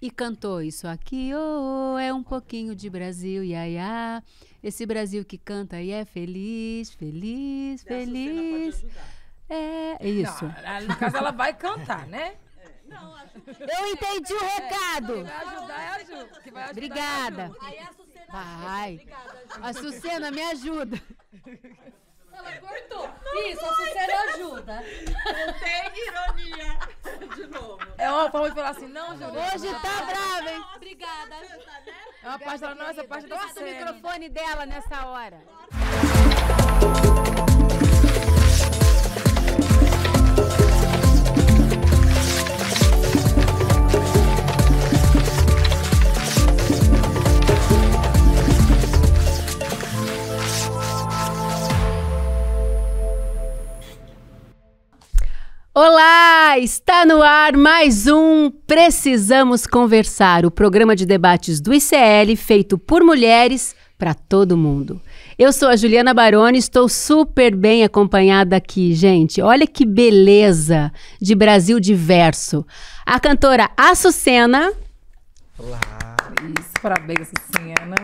e cantou isso aqui, oh, é um pouquinho de Brasil, iaiá. Esse Brasil que canta e é feliz, feliz, feliz. É isso. Não, no caso, ela vai cantar, né? Não, acho que... Eu entendi o recado. Quem vai ajudar é a Ju. Que vai ajudar Obrigada. É a Ju. Aí a Sucena... Vai. Obrigada, Ju. A Sucena, me ajuda. Ela cortou. Isso, a Sucena ajuda. Não tem ironia. De novo. É uma forma de falar assim, não, Ju. Hoje tá brava, hein? Obrigada. É uma parte da nossa, parte da Bota o cena. microfone dela nessa hora. Olá, está no ar mais um Precisamos Conversar, o programa de debates do ICL feito por mulheres para todo mundo. Eu sou a Juliana Baroni, estou super bem acompanhada aqui, gente. Olha que beleza de Brasil diverso. A cantora Açucena. Olá. Isso, parabéns, Sucena.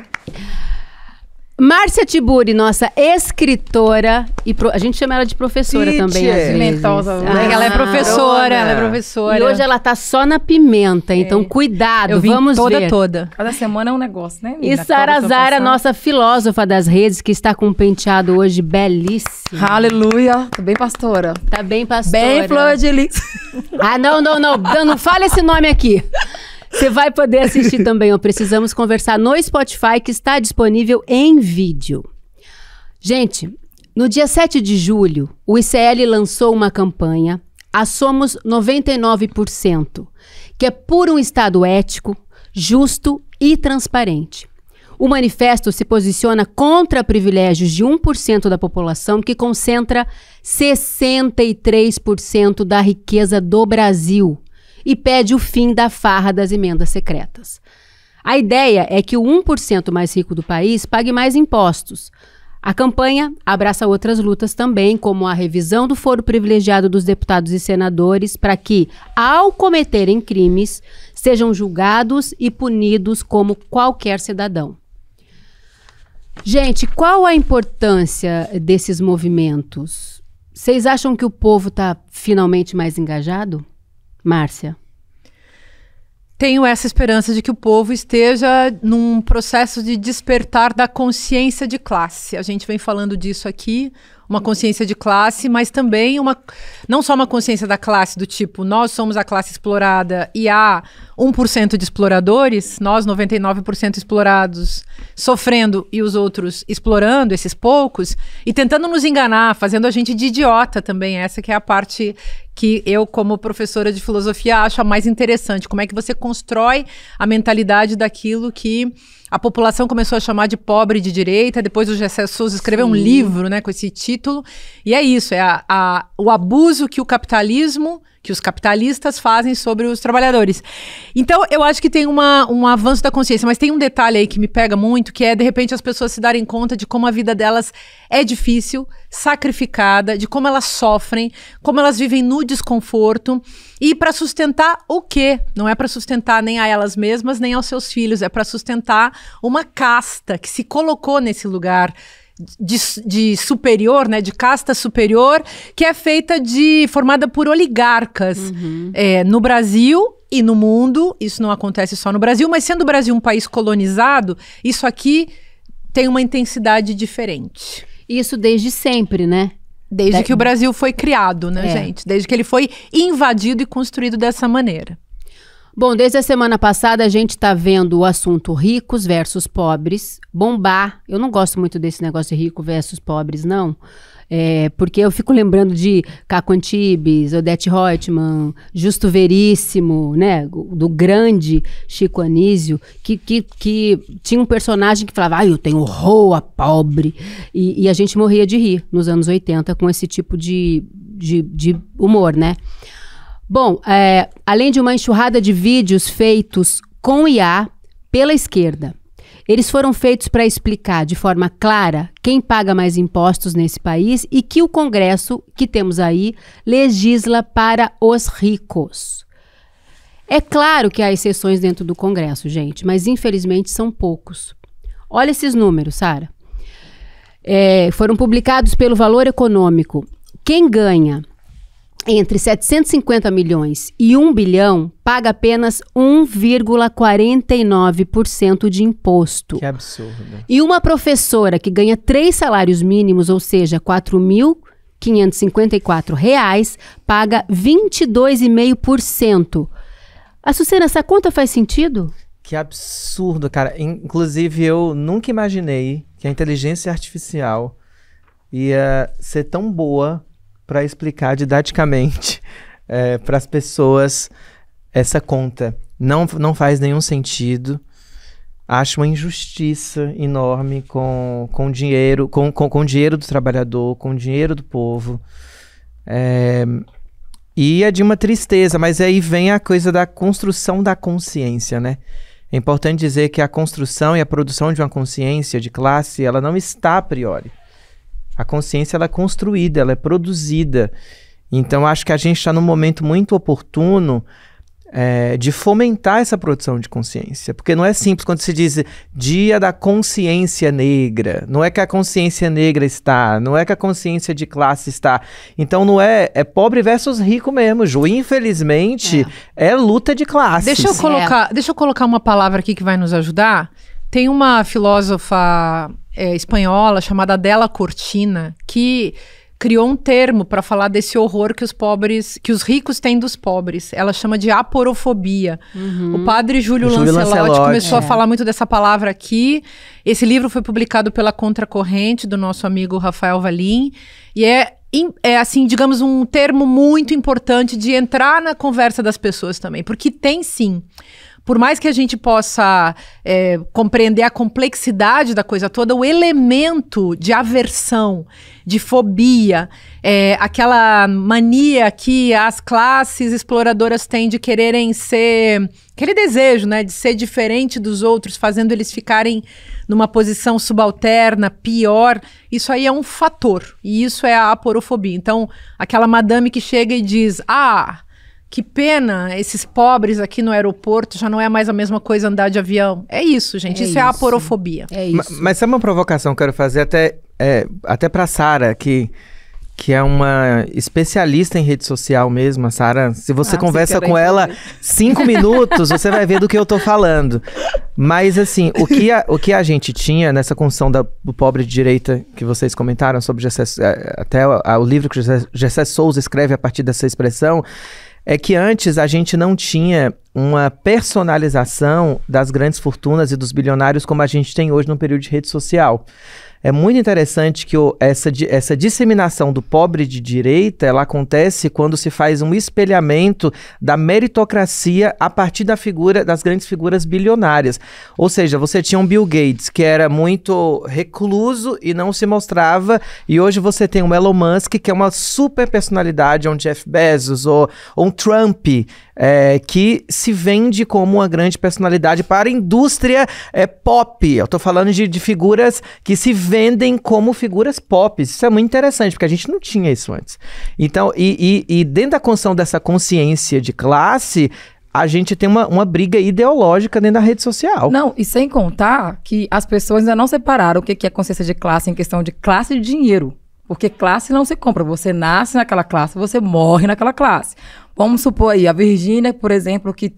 Márcia Tiburi, nossa escritora, e a gente chama ela de professora Teacher. também, às vezes. Pimentosa. Ela é professora, ela é professora. E hoje ela tá só na pimenta, então cuidado, Eu vim vamos toda, ver. toda. Cada semana é um negócio, né, E menina? Sara Toda Zara, situação. nossa filósofa das redes, que está com um penteado hoje belíssimo. Aleluia. Tô bem, pastora. Tá bem, pastora? Bem, flor de lis. Ah, não fala esse nome aqui. Você vai poder assistir também, ó. Precisamos Conversar no Spotify, que está disponível em vídeo. Gente, no dia 7 de julho, o ICL lançou uma campanha, a Somos 99%, que é por um Estado ético, justo e transparente. O manifesto se posiciona contra privilégios de 1% da população, que concentra 63% da riqueza do Brasil, e pede o fim da farra das emendas secretas. A ideia é que o 1% mais rico do país pague mais impostos. A campanha abraça outras lutas também, como a revisão do foro privilegiado dos deputados e senadores, para que, ao cometerem crimes, sejam julgados e punidos como qualquer cidadão. Gente, qual a importância desses movimentos? Vocês acham que o povo está finalmente mais engajado? Márcia? Tenho essa esperança de que o povo esteja num processo de despertar da consciência de classe. A gente vem falando disso aqui, uma consciência de classe, mas também não só uma consciência da classe do tipo, nós somos a classe explorada e há 1% de exploradores, nós 99% explorados, sofrendo e os outros explorando, esses poucos, e tentando nos enganar, fazendo a gente de idiota também. Essa que é a parte que eu, como professora de filosofia, acho a mais interessante. Como é que você constrói a mentalidade daquilo que a população começou a chamar de pobre de direita, depois o Gessé Souza escreveu um livro, né, com esse título, e é isso, é o abuso que que os capitalistas fazem sobre os trabalhadores. Então, eu acho que tem um avanço da consciência, mas tem um detalhe aí que me pega muito, que é, de repente, as pessoas se darem conta de como a vida delas é difícil, sacrificada, de como elas sofrem, como elas vivem no desconforto, e para sustentar o quê? Não é para sustentar nem a elas mesmas, nem aos seus filhos, é para sustentar uma casta que se colocou nesse lugar de superior, né, de casta superior, que é formada por oligarcas. No Brasil e no mundo. Isso não acontece só no Brasil, mas sendo o Brasil um país colonizado, isso aqui tem uma intensidade diferente. Isso desde sempre, né? Desde que o Brasil foi criado, né, gente? Desde que ele foi invadido e construído dessa maneira. Bom, desde a semana passada a gente está vendo o assunto ricos versus pobres bombar. Eu não gosto muito desse negócio de rico versus pobres, não. Porque eu fico lembrando de Caco Antibes, Odete Roitman, Justo Veríssimo, né? Do grande Chico Anísio, que tinha um personagem que falava, eu tenho horror a pobre. E a gente morria de rir nos anos 80 com esse tipo de humor, né? Bom, além de uma enxurrada de vídeos feitos com IA pela esquerda, eles foram feitos para explicar de forma clara quem paga mais impostos nesse país e que o Congresso, que temos aí, legisla para os ricos. É claro que há exceções dentro do Congresso, gente, mas infelizmente são poucos. Olha esses números, Sara. Foram publicados pelo Valor Econômico. Quem ganha entre 750 milhões e 1 bilhão paga apenas 1,49% de imposto. Que absurdo. E uma professora que ganha 3 salários mínimos, ou seja, R$ 4.554, paga 22,5%. Açucena, essa conta faz sentido? Que absurdo, cara. Inclusive, eu nunca imaginei que a inteligência artificial ia ser tão boa para explicar didaticamente para as pessoas essa conta. Não faz nenhum sentido. Acho uma injustiça enorme com o dinheiro, com o dinheiro do trabalhador, com o dinheiro do povo. E é de uma tristeza, mas aí vem a coisa da construção da consciência, né? É importante dizer que a construção e a produção de uma consciência de classe, ela não está a priori. A consciência ela é construída, ela é produzida. Então, acho que a gente está num momento muito oportuno de fomentar essa produção de consciência. Porque não é simples quando se diz Dia da Consciência Negra. Não é que a consciência negra está, não é que a consciência de classe está. Então, não é pobre versus rico mesmo, Ju. Infelizmente, é luta de classes. Deixa eu colocar uma palavra aqui que vai nos ajudar. Tem uma filósofa espanhola chamada Adela Cortina que criou um termo para falar desse horror que os ricos têm dos pobres. Ela chama de aporofobia. O padre Júlio Lancelotti começou a falar muito dessa palavra aqui. Esse livro foi publicado pela Contracorrente, do nosso amigo Rafael Valim. E é assim, digamos, um termo muito importante de entrar na conversa das pessoas também. Porque tem, sim. Por mais que a gente possa compreender a complexidade da coisa toda, o elemento de aversão, de fobia, aquela mania que as classes exploradoras têm de quererem ser... Aquele desejo, né, de ser diferente dos outros, fazendo eles ficarem numa posição subalterna, pior, isso aí é um fator. E isso é a aporofobia. Então, aquela madame que chega e diz... que pena, esses pobres aqui no aeroporto, já não é mais a mesma coisa andar de avião. É isso, gente. Isso é a aporofobia. É isso. Mas sabe uma provocação que eu quero fazer até pra Sara, que é uma especialista em rede social mesmo. A Sara, se você conversa com ela 5 minutos, você vai ver do que eu tô falando. Mas assim, o que a gente tinha nessa construção do pobre de direita, que vocês comentaram sobre até o livro que Gessé Souza escreve a partir dessa expressão, é que antes a gente não tinha uma personalização das grandes fortunas e dos bilionários como a gente tem hoje no período de rede social. É muito interessante que essa disseminação do pobre de direita, ela acontece quando se faz um espelhamento da meritocracia a partir das grandes figuras bilionárias. Ou seja, você tinha um Bill Gates que era muito recluso e não se mostrava, e hoje você tem um Elon Musk que é uma super personalidade, um Jeff Bezos ou um Trump, que se vende como uma grande personalidade para a indústria pop. Eu tô falando de figuras que se vendem como figuras pop. Isso é muito interessante, porque a gente não tinha isso antes. Então, e dentro da construção dessa consciência de classe, a gente tem uma briga ideológica dentro da rede social. Não, e sem contar que as pessoas ainda não separaram o que é consciência de classe em questão de classe e dinheiro. Porque classe não se compra. Você nasce naquela classe, você morre naquela classe. Vamos supor aí, a Virgínia, por exemplo, que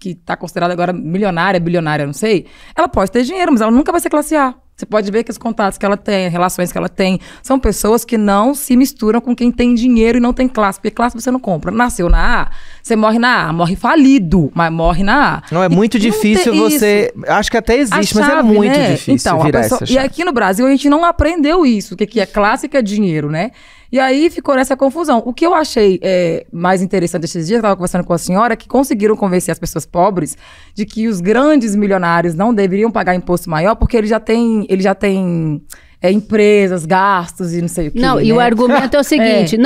está considerada agora milionária, bilionária, não sei, ela pode ter dinheiro, mas ela nunca vai ser classe A. Você pode ver que os contatos que ela tem, as relações que ela tem, são pessoas que não se misturam com quem tem dinheiro e não tem classe, porque classe você não compra. Nasceu na A, você morre na A, morre falido, mas morre na A. Não, é muito difícil você... Isso. Acho que até existe, mas é muito difícil então, virar essa chave. E aqui no Brasil a gente não aprendeu isso, o que é classe e o que é dinheiro, né? E aí ficou nessa confusão. O que eu achei mais interessante esses dias, eu estava conversando com a senhora, que conseguiram convencer as pessoas pobres de que os grandes milionários não deveriam pagar imposto maior, porque ele já tem empresas, gastos e não sei o quê. Não, né? E o argumento é o seguinte,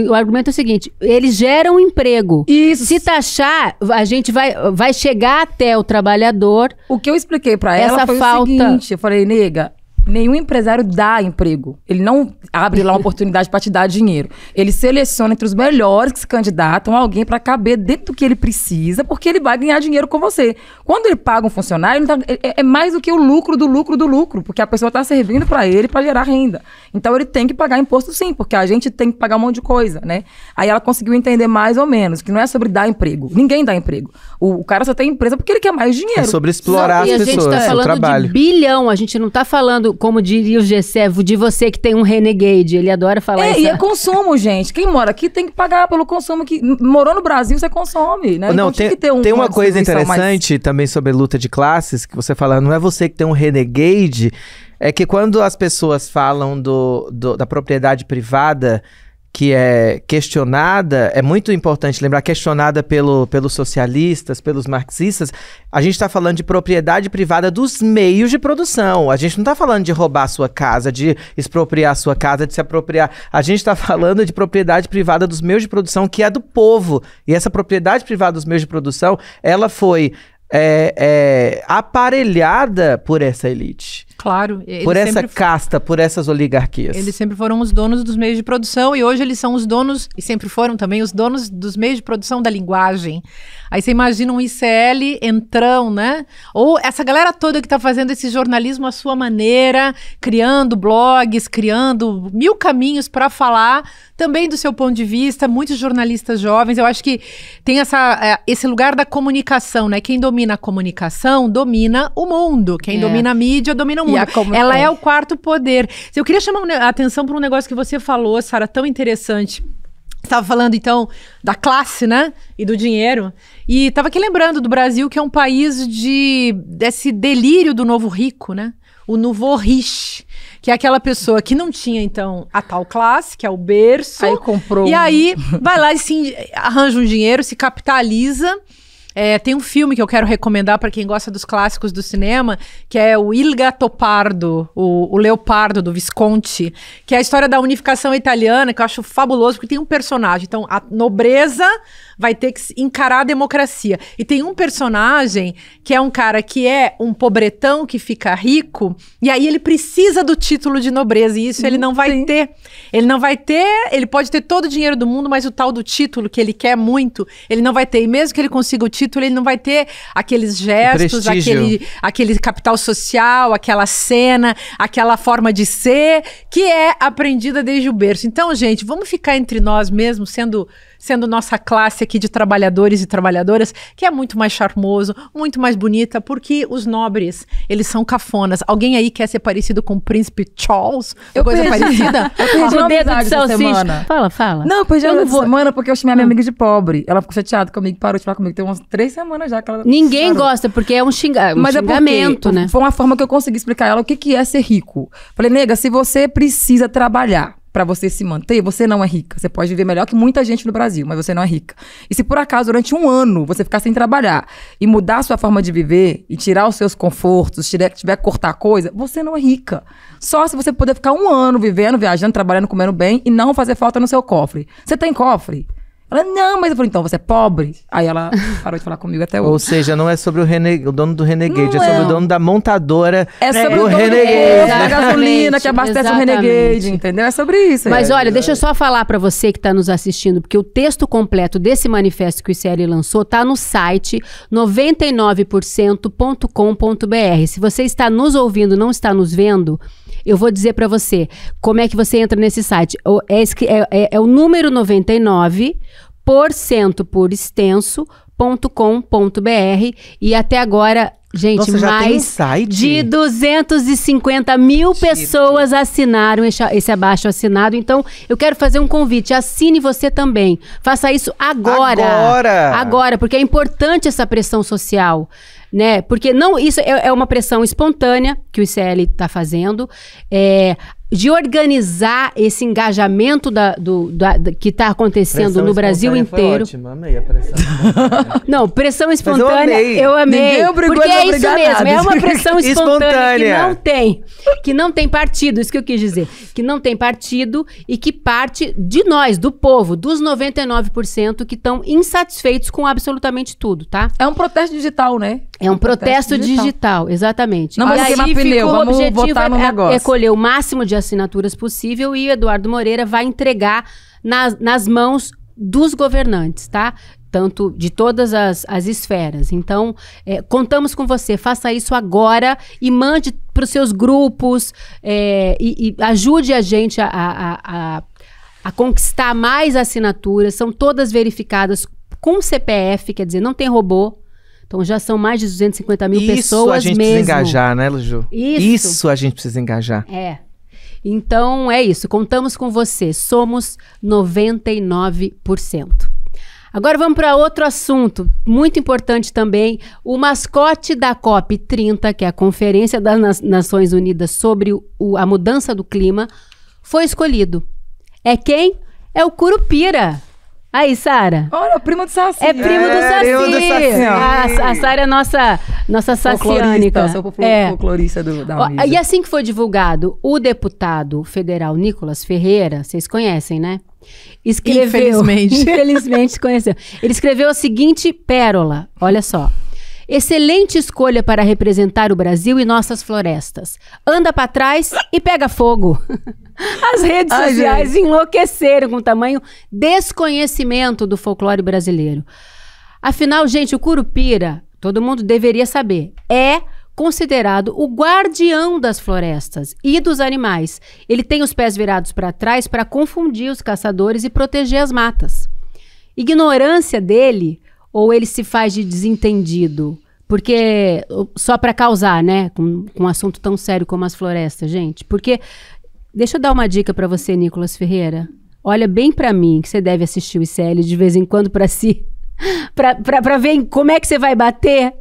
o argumento é o seguinte, eles geram emprego. Isso. Se taxar, a gente vai chegar até o trabalhor. O que eu expliquei pra ela foi o seguinte, eu falei, nega, Nenhum empresário dá emprego. Ele não abre lá uma oportunidade para te dar dinheiro. Ele seleciona entre os melhores que se candidatam alguém para caber dentro do que ele precisa, porque ele vai ganhar dinheiro com você. Quando ele paga um funcionário, é mais do que o lucro do lucro do lucro, porque a pessoa está servindo para ele para gerar renda. Então ele tem que pagar imposto sim, porque a gente tem que pagar um monte de coisa, né? Aí ela conseguiu entender mais ou menos que não é sobre dar emprego. Ninguém dá emprego. O cara só tem empresa porque ele quer mais dinheiro. É sobre explorar as pessoas, e a gente tá falando trabalho. de bilhão, a gente não tá falando, como diria o Gessé, de você que tem um renegade, ele adora falar isso. E é consumo, gente. Quem mora aqui tem que pagar pelo consumo que morou no Brasil, você consome, né? Não, então, tem uma coisa interessante também sobre luta de classes, que você fala, não é você que tem um renegade, é que quando as pessoas falam da propriedade privada, que é questionada, é muito importante lembrar, questionada pelos socialistas, pelos marxistas, a gente está falando de propriedade privada dos meios de produção. A gente não está falando de roubar a sua casa, de expropriar a sua casa, de se apropriar. A gente está falando de propriedade privada dos meios de produção, que é do povo. E essa propriedade privada dos meios de produção, ela foi aparelhada por essa elite. Claro. Por essa casta, por essas oligarquias. Eles sempre foram os donos dos meios de produção e hoje eles são os donos, e sempre foram também, os donos dos meios de produção da linguagem. Aí você imagina um ICL entrão, né? Ou essa galera toda que tá fazendo esse jornalismo à sua maneira, criando blogs, criando 1000 caminhos para falar também do seu ponto de vista, muitos jornalistas jovens. Eu acho que tem esse lugar da comunicação, né? Quem domina a comunicação domina o mundo. Quem domina a mídia domina o mundo. Ela é o quarto poder. Eu queria chamar a atenção para um negócio que você falou, Sara, tão interessante. Você estava falando, então, da classe, né? E do dinheiro. E estava aqui lembrando do Brasil, que é um país desse delírio do novo rico, né? O nouveau riche, que é aquela pessoa que não tinha, então, a tal classe, que é o berço. Aí comprou. E aí vai lá e arranja um dinheiro, se capitaliza. Tem um filme que eu quero recomendar para quem gosta dos clássicos do cinema, que é o Il Gattopardo, o Leopardo do Visconti, que é a história da unificação italiana, que eu acho fabuloso, porque tem um personagem. Então, a nobreza vai ter que encarar a democracia. E tem um personagem que é um cara que é um pobretão que fica rico, e aí ele precisa do título de nobreza, e isso ele não vai ter. Ele não vai ter, ele pode ter todo o dinheiro do mundo, mas o tal do título que ele quer muito, ele não vai ter. E mesmo que ele consiga o título, ele não vai ter aqueles gestos, aquele capital social, aquela cena, aquela forma de ser, que é aprendida desde o berço. Então, gente, vamos ficar entre nós mesmo, sendo nossa classe aqui de trabalhadores e trabalhadoras, que é muito mais charmoso, muito mais bonita, porque os nobres, eles são cafonas. Alguém aí quer ser parecido com o príncipe Charles? Coisa parecida? Eu perdi uma amizade essa semana. Fala. Não, eu perdi uma semana porque eu chamei a minha amiga de pobre. Ela ficou chateada comigo, parou de falar comigo. Tem umas 3 semanas já que ela... Ninguém gosta, porque é um xingamento, né? Foi uma forma que eu consegui explicar a ela o que é ser rico. Falei, nega, se você precisa trabalhar pra você se manter, você não é rica. Você pode viver melhor que muita gente no Brasil, mas você não é rica. E se por acaso, durante um ano, você ficar sem trabalhar e mudar a sua forma de viver e tirar os seus confortos, tiver que cortar coisa, você não é rica. Só se você puder ficar um ano vivendo, viajando, trabalhando, comendo bem e não fazer falta no seu cofre. Você tem cofre? Ela, não, mas eu falei, então, você é pobre? Aí ela parou de falar comigo até hoje. Ou seja, não é sobre o dono do Renegade, não é sobre o dono da montadora sobre do o Renegade. Da gasolina que abastece o Renegade, entendeu? É sobre isso. Mas olha, deixa eu só falar pra você que tá nos assistindo, porque o texto completo desse manifesto que o ICL lançou tá no site 99%.com.br. Se você está nos ouvindo, não está nos vendo, eu vou dizer pra você como é que você entra nesse site. É o número 99% por extenso.com.br e até agora, gente, Nossa, já tem um mais site? de 250 mil pessoas assinaram esse abaixo assinado. Então, eu quero fazer um convite. Assine você também. Faça isso agora. Agora, porque é importante essa pressão social. Né? Porque isso é uma pressão espontânea que o ICL está fazendo, de organizar esse engajamento que está acontecendo no Brasil inteiro. Foi ótimo, amei a pressão. Não, pressão espontânea, eu amei. Ninguém obrigou porque a É isso mesmo, é uma pressão espontânea que não tem partido, isso que eu quis dizer, que não tem partido e que parte de nós, do povo, dos 99% que estão insatisfeitos com absolutamente tudo, tá? É um protesto digital, né? É um protesto digital, exatamente. Não vamos queimar pneu, vamos botar no negócio. É colher o máximo de assinaturas possível e Eduardo Moreira vai entregar nas mãos dos governantes, tá? Tanto de todas as esferas. Então, contamos com você. Faça isso agora e mande para os seus grupos e ajude a gente a conquistar mais assinaturas. São todas verificadas com CPF, quer dizer, não tem robô. Então, já são mais de 250 mil pessoas mesmo. Isso a gente precisa engajar, né, Luju? Isso a gente precisa engajar. Então, é isso. Contamos com você. Somos 99%. Agora vamos para outro assunto, muito importante também. O mascote da COP30, que é a Conferência das Nações Unidas sobre a mudança do clima, foi escolhido. É quem? É o Curupira. Aí, Sara. Olha, o primo do Saci. É primo do Saci. Primo do Saci. A Sara é nossa saciânica. Sou folclorista da mesa. E assim que foi divulgado, o deputado federal Nicolas Ferreira, vocês conhecem, né? Infelizmente conheceu. Ele escreveu a seguinte pérola, olha só. Excelente escolha para representar o Brasil e nossas florestas. Anda para trás e pega fogo. As redes sociais enlouqueceram com o tamanho desconhecimento do folclore brasileiro. Afinal, gente, o Curupira, todo mundo deveria saber, é considerado o guardião das florestas e dos animais. Ele tem os pés virados para trás para confundir os caçadores e proteger as matas. Ignorância dele, ou ele se faz de desentendido? Porque só para causar, né? Com um assunto tão sério como as florestas, gente. Porque, deixa eu dar uma dica para você, Nicolas Ferreira. Olha bem para mim, que você deve assistir o ICL de vez em quando para si. Para ver como é que você vai bater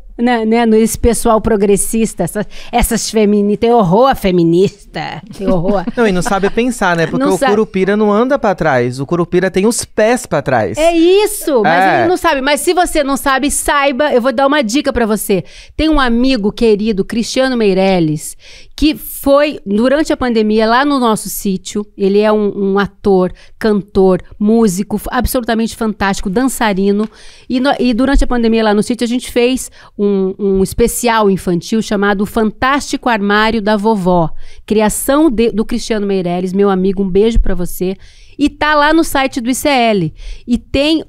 nesse pessoal progressista, essas feministas. Tem horror a feminista. Tem horror. Não, e não sabe pensar, né? Porque Curupira não anda pra trás. O Curupira tem os pés pra trás. É isso, mas ele não sabe. Mas se você não sabe, saiba. Eu vou dar uma dica pra você. Tem um amigo querido, Cristiano Meirelles, que foi, durante a pandemia, lá no nosso sítio. Ele é um ator, cantor, músico, absolutamente fantástico, dançarino. E durante a pandemia lá no sítio, a gente fez um especial infantil chamado Fantástico Armário da Vovó. Criação do Cristiano Meirelles, meu amigo, um beijo pra você. E tá lá no site do ICL. E tem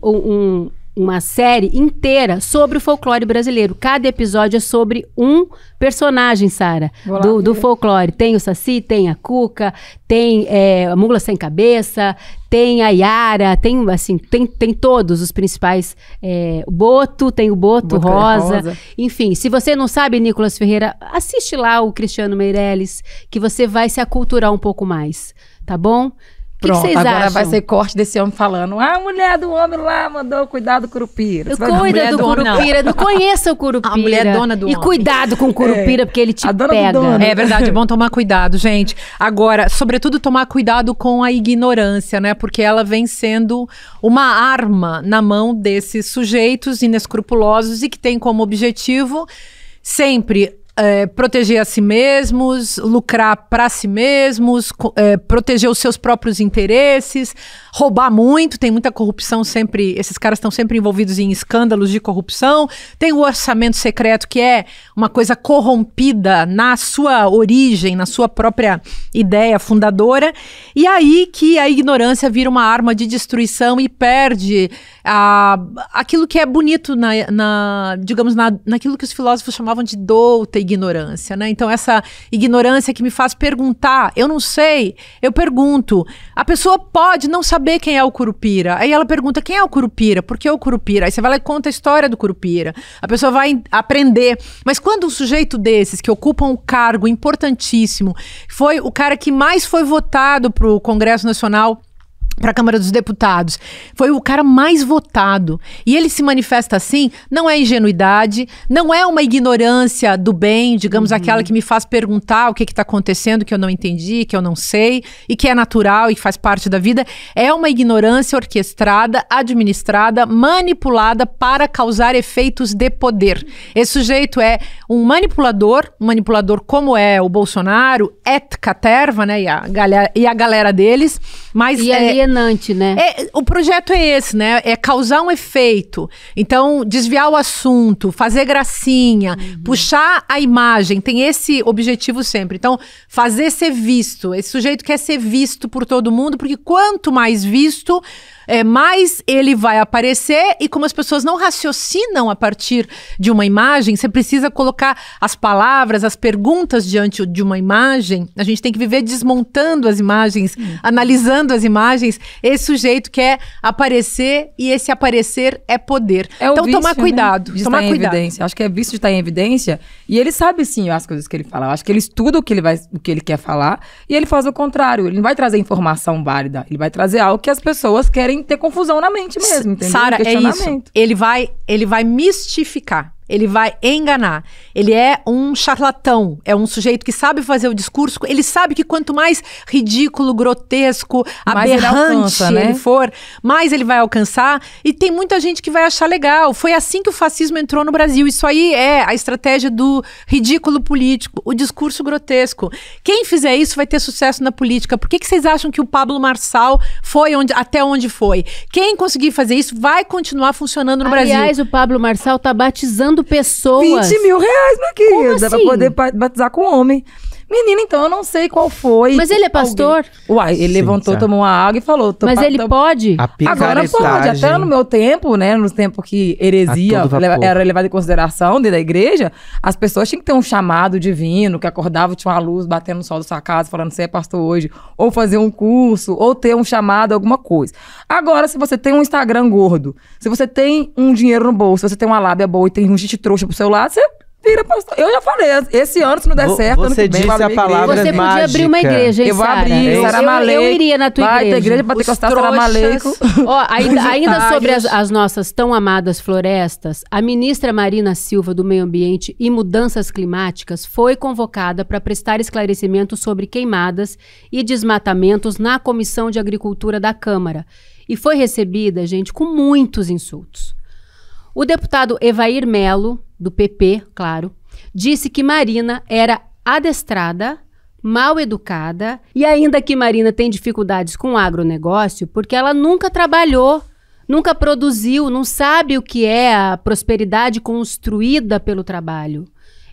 uma série inteira sobre o folclore brasileiro. Cada episódio é sobre um personagem, Sara, do folclore. Tem o Saci, tem a Cuca, tem a Mula Sem Cabeça, tem a Yara, tem todos os principais. O Boto, tem o Boto Rosa. Enfim, se você não sabe, Nicolas Ferreira, assiste lá o Cristiano Meirelles, que você vai se aculturar um pouco mais, tá bom? Pronto, que vocês agora acham? vai ser corte desse homem falando: a mulher do homem lá mandou cuidar do Curupira. Cuida do Curupira, não conheça o Curupira. A mulher dona do homem. E cuidado com o Curupira, porque ele te pega. É verdade, é bom tomar cuidado, gente. Agora, sobretudo, tomar cuidado com a ignorância, né? Porque ela vem sendo uma arma na mão desses sujeitos inescrupulosos e que tem como objetivo sempre proteger a si mesmos, lucrar para si mesmos, proteger os seus próprios interesses, roubar muito, tem muita corrupção sempre, esses caras estão sempre envolvidos em escândalos de corrupção, tem o orçamento secreto que é uma coisa corrompida na sua origem, na sua própria ideia fundadora, e aí que a ignorância vira uma arma de destruição e perde aquilo que é bonito digamos, naquilo que os filósofos chamavam de douta ignorância, né? Então essa ignorância que me faz perguntar, eu não sei, eu pergunto, a pessoa pode não saber quem é o Curupira, aí ela pergunta, quem é o Curupira? Por que o Curupira? Aí você vai lá e conta a história do Curupira, a pessoa vai aprender, mas quando um sujeito desses, que ocupa um cargo importantíssimo, foi o cara que mais foi votado para o Congresso Nacional para a Câmara dos Deputados. Foi o cara mais votado. E ele se manifesta assim, não é ingenuidade, não é uma ignorância do bem, digamos, aquela que me faz perguntar o que está acontecendo, que eu não entendi, que eu não sei, e que é natural e que faz parte da vida. É uma ignorância orquestrada, administrada, manipulada para causar efeitos de poder. Esse sujeito é um manipulador como é o Bolsonaro, et caterva, né, e a galera deles, mas... E alienante, né? O projeto é esse, né? É causar um efeito. Então, desviar o assunto, fazer gracinha, puxar a imagem. Tem esse objetivo sempre. Então, fazer ser visto. Esse sujeito quer ser visto por todo mundo, porque quanto mais visto, mais ele vai aparecer. E como as pessoas não raciocinam a partir de uma imagem, você precisa colocar as palavras, as perguntas diante de uma imagem. A gente tem que viver desmontando as imagens, analisando as imagens. Esse sujeito quer aparecer e esse aparecer é poder. Então, vício, tomar cuidado. Né? De tomar estar em cuidado. evidência. Acho que é vício de estar em evidência. E ele sabe, sim, as coisas que ele fala. Acho que ele estuda o que ele quer falar e ele faz o contrário. Ele não vai trazer informação válida. Ele vai trazer algo que as pessoas querem ter confusão na mente mesmo, entendeu? Sara, é isso. Ele vai mistificar. Ele vai enganar. Ele é um charlatão. É um sujeito que sabe fazer o discurso. Ele sabe que quanto mais ridículo, grotesco, mais aberrante ele for, mais ele vai alcançar. E tem muita gente que vai achar legal. Foi assim que o fascismo entrou no Brasil. Isso aí é a estratégia do ridículo político, o discurso grotesco. Quem fizer isso vai ter sucesso na política. Por que vocês acham que o Pablo Marçal foi até onde foi? Quem conseguir fazer isso vai continuar funcionando no Brasil. Aliás, o Pablo Marçal tá batizando pessoas. 20 mil reais, minha querida, assim? pra poder batizar com homem. Menina, então eu não sei qual foi. Mas ele é pastor? Uai, ele levantou, tomou uma água e falou. Mas ele pode? Agora pode. Até no meu tempo, né? No tempo que heresia era levada em consideração dentro da igreja, as pessoas tinham que ter um chamado divino, que acordava, tinha uma luz batendo no sol da sua casa, falando você é pastor hoje. Ou fazer um curso, ou ter um chamado, alguma coisa. Agora, se você tem um Instagram gordo, se você tem um dinheiro no bolso, se você tem uma lábia boa e tem um gente trouxa pro seu lado, você vira pastor. Eu já falei, esse ano, se não der certo, ano que vem, disse a palavra Você mágica. podia abrir uma igreja, hein, eu vou abrir, Sara? Eu iria na tua igreja. Vai ter igreja pra ter costar Sara Maleico. Ó, ainda sobre as nossas tão amadas florestas, a ministra Marina Silva do Meio Ambiente e Mudanças Climáticas foi convocada para prestar esclarecimentos sobre queimadas e desmatamentos na Comissão de Agricultura da Câmara. E foi recebida, gente, com muitos insultos. O deputado Evair Melo, do PP, claro, disse que Marina era adestrada, mal educada e ainda que Marina tem dificuldades com o agronegócio porque ela nunca trabalhou, nunca produziu, não sabe o que é a prosperidade construída pelo trabalho.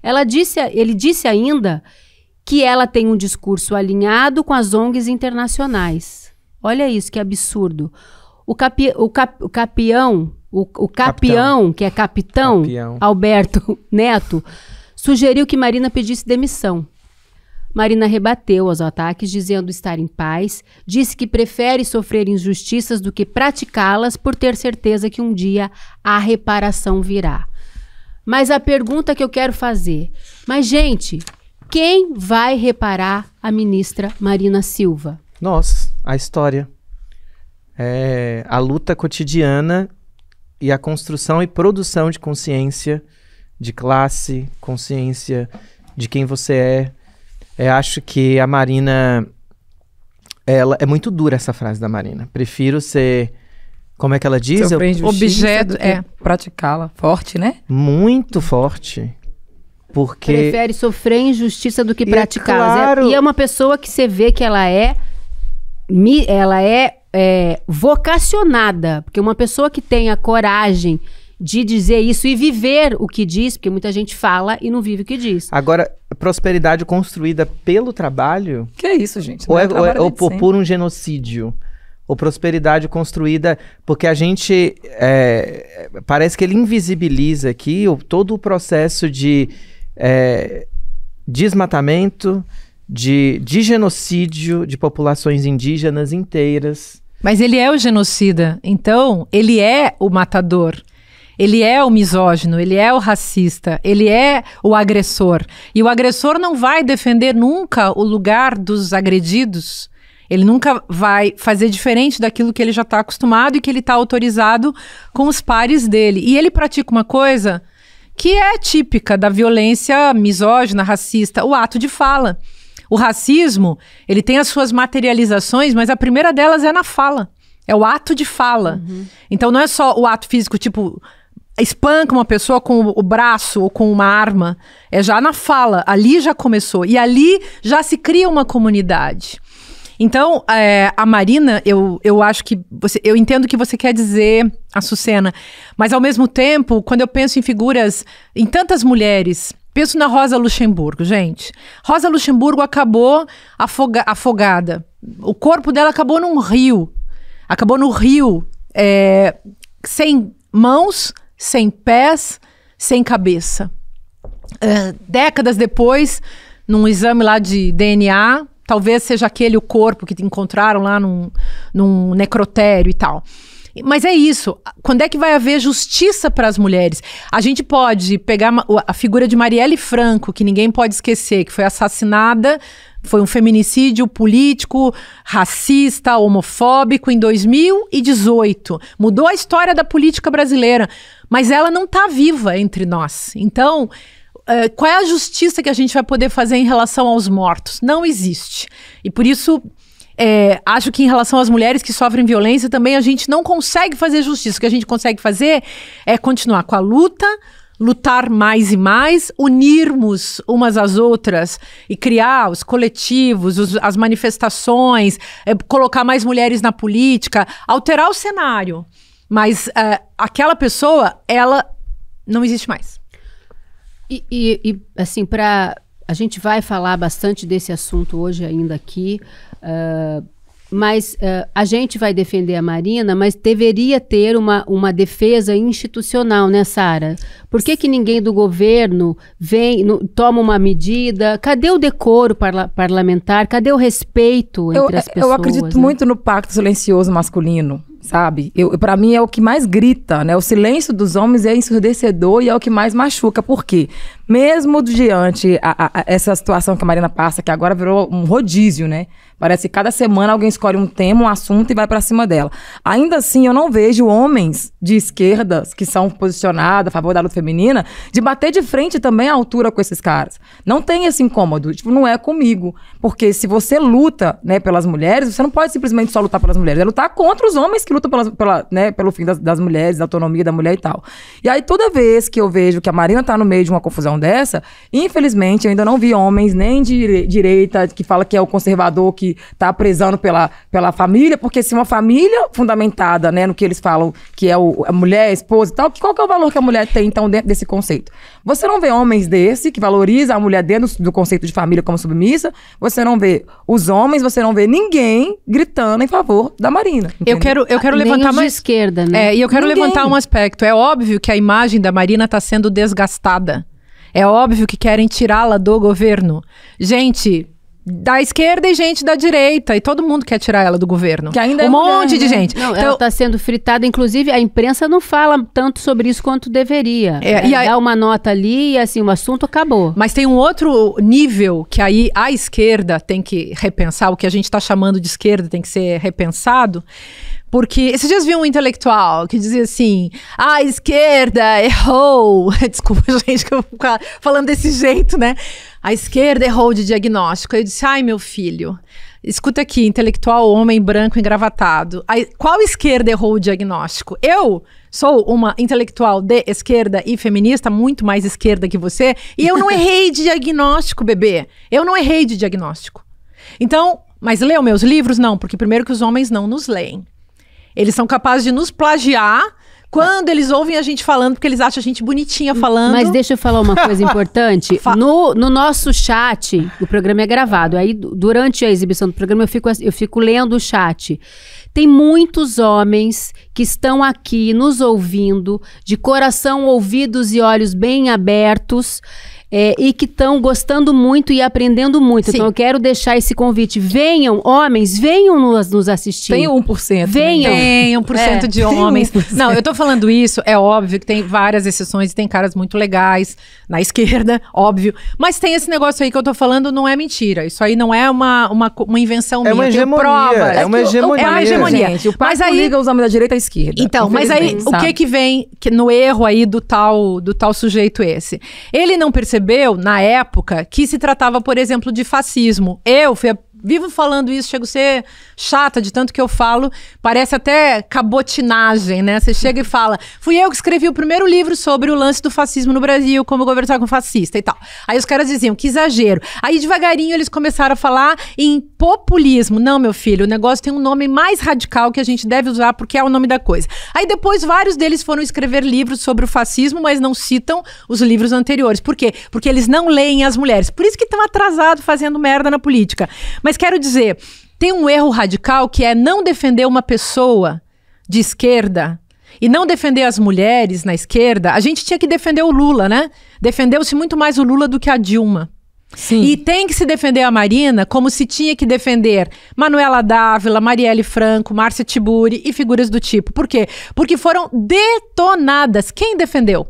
Ele disse ainda que ela tem um discurso alinhado com as ONGs internacionais. Olha isso, que absurdo. O capião, que é capitão, Alberto Neto, sugeriu que Marina pedisse demissão. Marina rebateu aos ataques, dizendo estar em paz, disse que prefere sofrer injustiças do que praticá-las por ter certeza que um dia a reparação virá. Mas a pergunta que eu quero fazer, gente, quem vai reparar a ministra Marina Silva? Nossa, a história. A luta cotidiana e a construção e produção de consciência de classe, consciência de quem você é. Acho que a Marina... é muito dura essa frase da Marina. Prefiro ser... Como é que ela diz? Objeto, praticá-la. Forte, né? Muito forte. Porque... Prefere sofrer injustiça do que praticá-las. Claro... E é uma pessoa que você vê que ela é vocacionada, porque uma pessoa que tem a coragem de dizer isso e viver o que diz, porque muita gente fala e não vive o que diz. Agora, prosperidade construída pelo trabalho... Que é isso, gente? Ou por um genocídio. Ou prosperidade construída... Porque a gente... parece que ele invisibiliza aqui todo o processo de desmatamento... De genocídio de populações indígenas inteiras. Mas ele é o genocida, então ele é o matador, ele é o misógino, ele é o racista, ele é o agressor. E o agressor não vai defender nunca o lugar dos agredidos, Ele nunca vai fazer diferente daquilo que ele já está acostumado e que ele está autorizado com os pares dele. E ele pratica uma coisa que é típica da violência misógina, racista, o ato de fala. O racismo, ele tem as suas materializações, mas a primeira delas é na fala. É o ato de fala. Então não é só o ato físico, tipo, espanca uma pessoa com o braço ou com uma arma. É já na fala. Ali já começou. E ali já se cria uma comunidade. Então, a Marina, eu acho que eu entendo o que você quer dizer, Açucena, mas ao mesmo tempo, quando eu penso em figuras, em tantas mulheres, penso na Rosa Luxemburgo, gente. Rosa Luxemburgo acabou afogada. O corpo dela acabou num rio. Acabou no rio, sem mãos, sem pés, sem cabeça. Décadas depois, num exame lá de DNA, talvez seja aquele o corpo que encontraram lá num necrotério e tal. Mas é isso. Quando é que vai haver justiça para as mulheres? A gente pode pegar a figura de Marielle Franco, que ninguém pode esquecer, que foi assassinada, foi um feminicídio político, racista, homofóbico em 2018. Mudou a história da política brasileira. Mas ela não está viva entre nós. Então, qual é a justiça que a gente vai poder fazer em relação aos mortos? Não existe. E por isso, acho que em relação às mulheres que sofrem violência, também a gente não consegue fazer justiça. O que a gente consegue fazer é continuar com a luta, lutar mais e mais, unirmos umas às outras e criar os coletivos, as manifestações, colocar mais mulheres na política, alterar o cenário. Mas aquela pessoa, ela não existe mais. E assim, a gente vai falar bastante desse assunto hoje ainda aqui, mas a gente vai defender a Marina, mas deveria ter uma defesa institucional, né, Sara? Por que ninguém do governo toma uma medida? Cadê o decoro parlamentar? Cadê o respeito entre as pessoas? Eu acredito muito no pacto silencioso masculino. Sabe? Pra mim é o que mais grita, né? O silêncio dos homens é ensurdecedor e é o que mais machuca. Por quê? Mesmo diante essa situação que a Marina passa, que agora virou um rodízio, né? Parece que cada semana alguém escolhe um tema, um assunto e vai pra cima dela. Ainda assim, eu não vejo homens de esquerdas que são posicionados a favor da luta feminina de bater de frente também à altura com esses caras. Não tem esse incômodo. Tipo, não é comigo. Porque se você luta, né, pelas mulheres, você não pode simplesmente só lutar pelas mulheres. É lutar contra os homens que lutam pelo fim das mulheres, da autonomia da mulher e tal. E aí, toda vez que eu vejo que a Marina tá no meio de uma confusão dessa, infelizmente, eu ainda não vi homens nem de direita que fala que é o conservador que tá prezando pela família, porque se uma família fundamentada, né, no que eles falam que é a mulher, a esposa e tal, qual que é o valor que a mulher tem, então, dentro desse conceito? Você não vê homens que valorizam a mulher dentro do conceito de família como submissa, você não vê os homens, você não vê ninguém gritando em favor da Marina. Entendeu? Eu quero levantar mais esquerda, né? E eu quero levantar um aspecto. É óbvio que a imagem da Marina está sendo desgastada. É óbvio que querem tirá-la do governo. Gente da esquerda e gente da direita. E todo mundo quer tirar ela do governo. Que ainda um monte de gente. Não, então, ela está sendo fritada. Inclusive, a imprensa não fala tanto sobre isso quanto deveria. Dá uma nota ali e assim, o assunto acabou. Mas tem um outro nível que aí a esquerda tem que repensar. O que a gente está chamando de esquerda tem que ser repensado. Porque esses dias vi um intelectual que dizia assim, a esquerda errou. Desculpa, gente, que eu vou ficar falando desse jeito, né? A esquerda errou de diagnóstico. Eu disse, ai, meu filho, escuta aqui, intelectual, homem branco engravatado. Qual esquerda errou o diagnóstico? Eu sou uma intelectual de esquerda e feminista, muito mais esquerda que você, e eu não errei de diagnóstico, bebê. Eu não errei de diagnóstico. Então, mas leu meus livros? Não, porque primeiro que os homens não nos leem. Eles são capazes de nos plagiar quando eles ouvem a gente falando, porque eles acham a gente bonitinha falando. Mas deixa eu falar uma coisa importante. No nosso chat, o programa é gravado. Aí, durante a exibição do programa, eu fico lendo o chat. Tem muitos homens que estão aqui nos ouvindo, de coração, ouvidos e olhos bem abertos, e que estão gostando muito e aprendendo muito. Sim. Então eu quero deixar esse convite. Venham, homens, venham nos assistir. Tem 1%. Venham. Tem 1% de homens. 1%. Não, eu tô falando isso, é óbvio que tem várias exceções e tem caras muito legais na esquerda, óbvio. Mas tem esse negócio aí que eu tô falando, não é mentira. Isso aí não é uma invenção minha. uma eu tenho hegemonia, provas. é uma hegemonia. É uma hegemonia. Gente, o Mas papo aí- liga os homens da direita à esquerda. Então, mas aí o que vem no erro aí do tal sujeito esse? Ele não percebeu, na época, que se tratava, por exemplo, de fascismo. Vivo falando isso, chego a ser chata de tanto que eu falo, parece até cabotinagem, né? Você chega e fala, fui eu que escrevi o primeiro livro sobre o lance do fascismo no Brasil, como conversar com fascista e tal. Aí os caras diziam, que exagero. Aí devagarinho eles começaram a falar em populismo. Não, meu filho, o negócio tem um nome mais radical que a gente deve usar porque é o nome da coisa. Aí depois vários deles foram escrever livros sobre o fascismo, mas não citam os livros anteriores. Por quê? Porque eles não leem as mulheres. Por isso que estão atrasados fazendo merda na política. Mas quero dizer, tem um erro radical que é não defender uma pessoa de esquerda e não defender as mulheres na esquerda. A gente tinha que defender o Lula, né? Defendeu-se muito mais o Lula do que a Dilma. Sim. E tem que se defender a Marina como se tinha que defender Manuela Dávila, Marielle Franco, Márcia Tiburi e figuras do tipo. Por quê? Porque foram detonadas. Quem defendeu?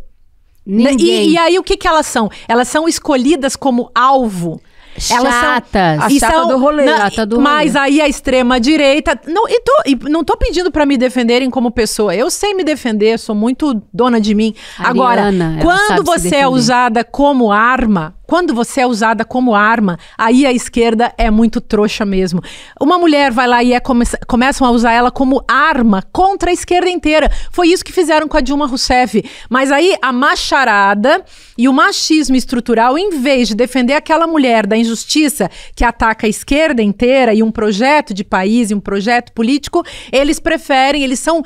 Ninguém. E aí o que elas são? Elas são escolhidas como alvo. Elas são Chatas. A chata do rolê. Chata do rolê. Mas aí a extrema-direita... Não tô pedindo pra me defenderem como pessoa. Eu sei me defender, sou muito dona de mim. Agora, Ariana, ela quando sabe se você é defender. usada como arma... Quando você é usada como arma, aí a esquerda é muito trouxa mesmo. Uma mulher vai lá e começam a usar ela como arma contra a esquerda inteira. Foi isso que fizeram com a Dilma Rousseff. Mas aí a macharada e o machismo estrutural, em vez de defender aquela mulher da injustiça que ataca a esquerda inteira e um projeto de país e um projeto político, eles preferem, eles são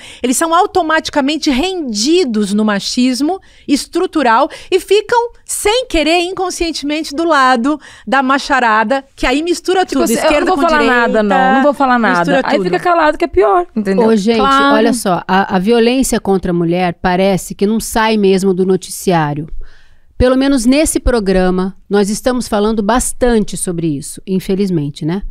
automaticamente rendidos no machismo estrutural e ficam, sem querer, inconscientemente do lado da macharada, que aí mistura tudo, Assim, esquerda eu não com vou falar direita. nada, não vou falar nada. mistura Aí tudo. fica calado que é pior, entendeu? Ô, gente, Claro. olha só, a violência contra a mulher parece que não sai mesmo do noticiário. Pelo menos nesse programa, nós estamos falando bastante sobre isso, infelizmente, né?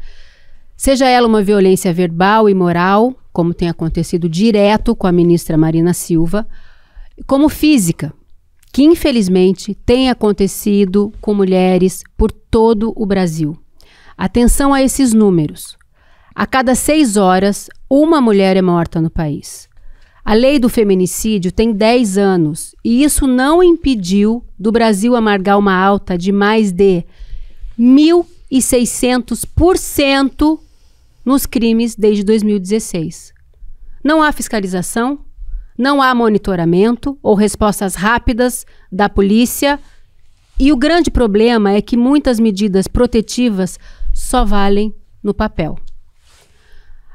Seja ela uma violência verbal e moral, como tem acontecido direto com a ministra Marina Silva, como física, que infelizmente tem acontecido com mulheres por todo o Brasil. Atenção a esses números. A cada 6 horas, uma mulher é morta no país. A lei do feminicídio tem 10 anos e isso não impediu do Brasil amargar uma alta de mais de 1.600% nos crimes desde 2016. Não há fiscalização, não há monitoramento ou respostas rápidas da polícia e o grande problema é que muitas medidas protetivas só valem no papel.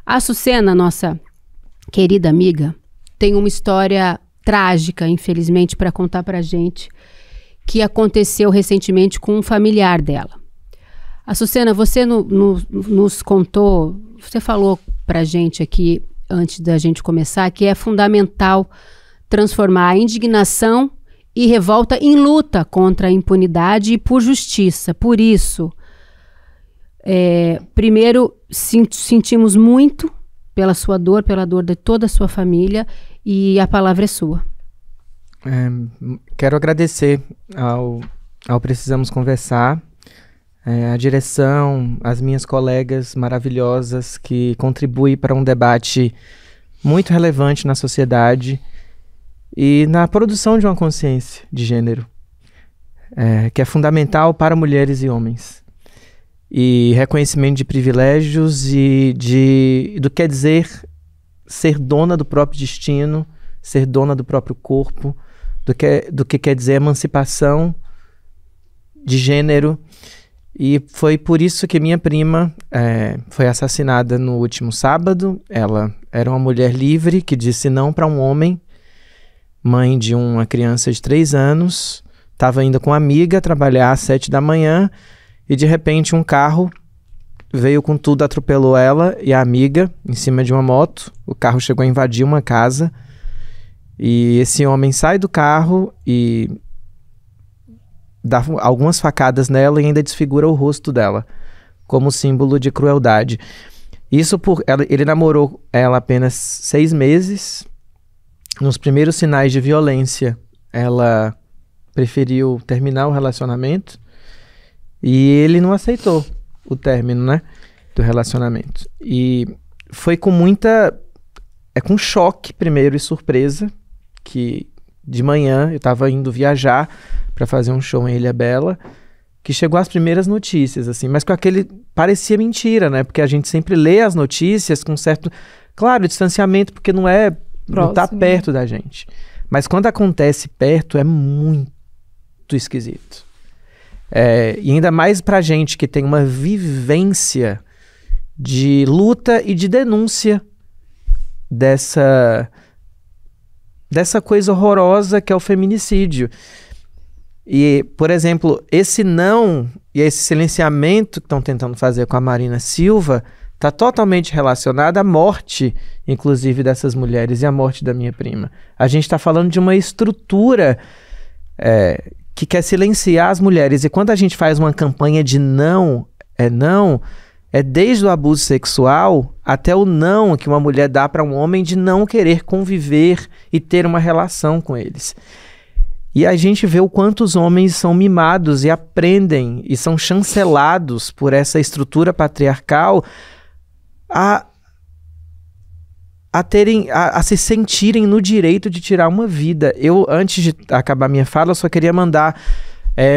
A Açucena, nossa querida amiga, tem uma história trágica, infelizmente, para contar para a gente, que aconteceu recentemente com um familiar dela. Açucena, você nos contou, você falou para a gente aqui, antes da gente começar, que é fundamental transformar a indignação e revolta em luta contra a impunidade e por justiça. Por isso, primeiro, sentimos muito pela sua dor, pela dor de toda a sua família, e a palavra é sua. Quero agradecer ao Precisamos Conversar, a direção, as minhas colegas maravilhosas que contribuem para um debate muito relevante na sociedade e na produção de uma consciência de gênero, que é fundamental para mulheres e homens. E reconhecimento de privilégios e do que quer dizer ser dona do próprio destino, ser dona do próprio corpo, do que quer dizer emancipação de gênero. E foi por isso que minha prima foi assassinada no último sábado. Ela era uma mulher livre que disse não para um homem, mãe de uma criança de 3 anos, estava indo com uma amiga trabalhar às 7 da manhã e de repente um carro veio com tudo, atropelou ela e a amiga em cima de uma moto. O carro chegou a invadir uma casa e esse homem sai do carro e dá algumas facadas nela e ainda desfigura o rosto dela, como símbolo de crueldade. Ele namorou ela apenas 6 meses. Nos primeiros sinais de violência, ela preferiu terminar o relacionamento e ele não aceitou o término, né, do relacionamento. E foi com com choque primeiro e surpresa, que de manhã eu estava indo viajar para fazer um show em Ilhabela, que chegou as primeiras notícias, assim, mas com aquele... parecia mentira, né, porque a gente sempre lê as notícias com certo, claro, distanciamento, porque não tá perto da gente. Mas quando acontece perto, é muito esquisito. E ainda mais pra gente que tem uma vivência de luta e de denúncia dessa coisa horrorosa que é o feminicídio. E, por exemplo, esse não e esse silenciamento que estão tentando fazer com a Marina Silva está totalmente relacionado à morte, inclusive, dessas mulheres e à morte da minha prima. A gente está falando de uma estrutura que quer silenciar as mulheres. E quando a gente faz uma campanha de não, é desde o abuso sexual até o não que uma mulher dá para um homem de não querer conviver e ter uma relação com eles. E a gente vê o quanto os homens são mimados e aprendem e são chancelados por essa estrutura patriarcal a se sentirem no direito de tirar uma vida. Eu, antes de acabar minha fala, só queria mandar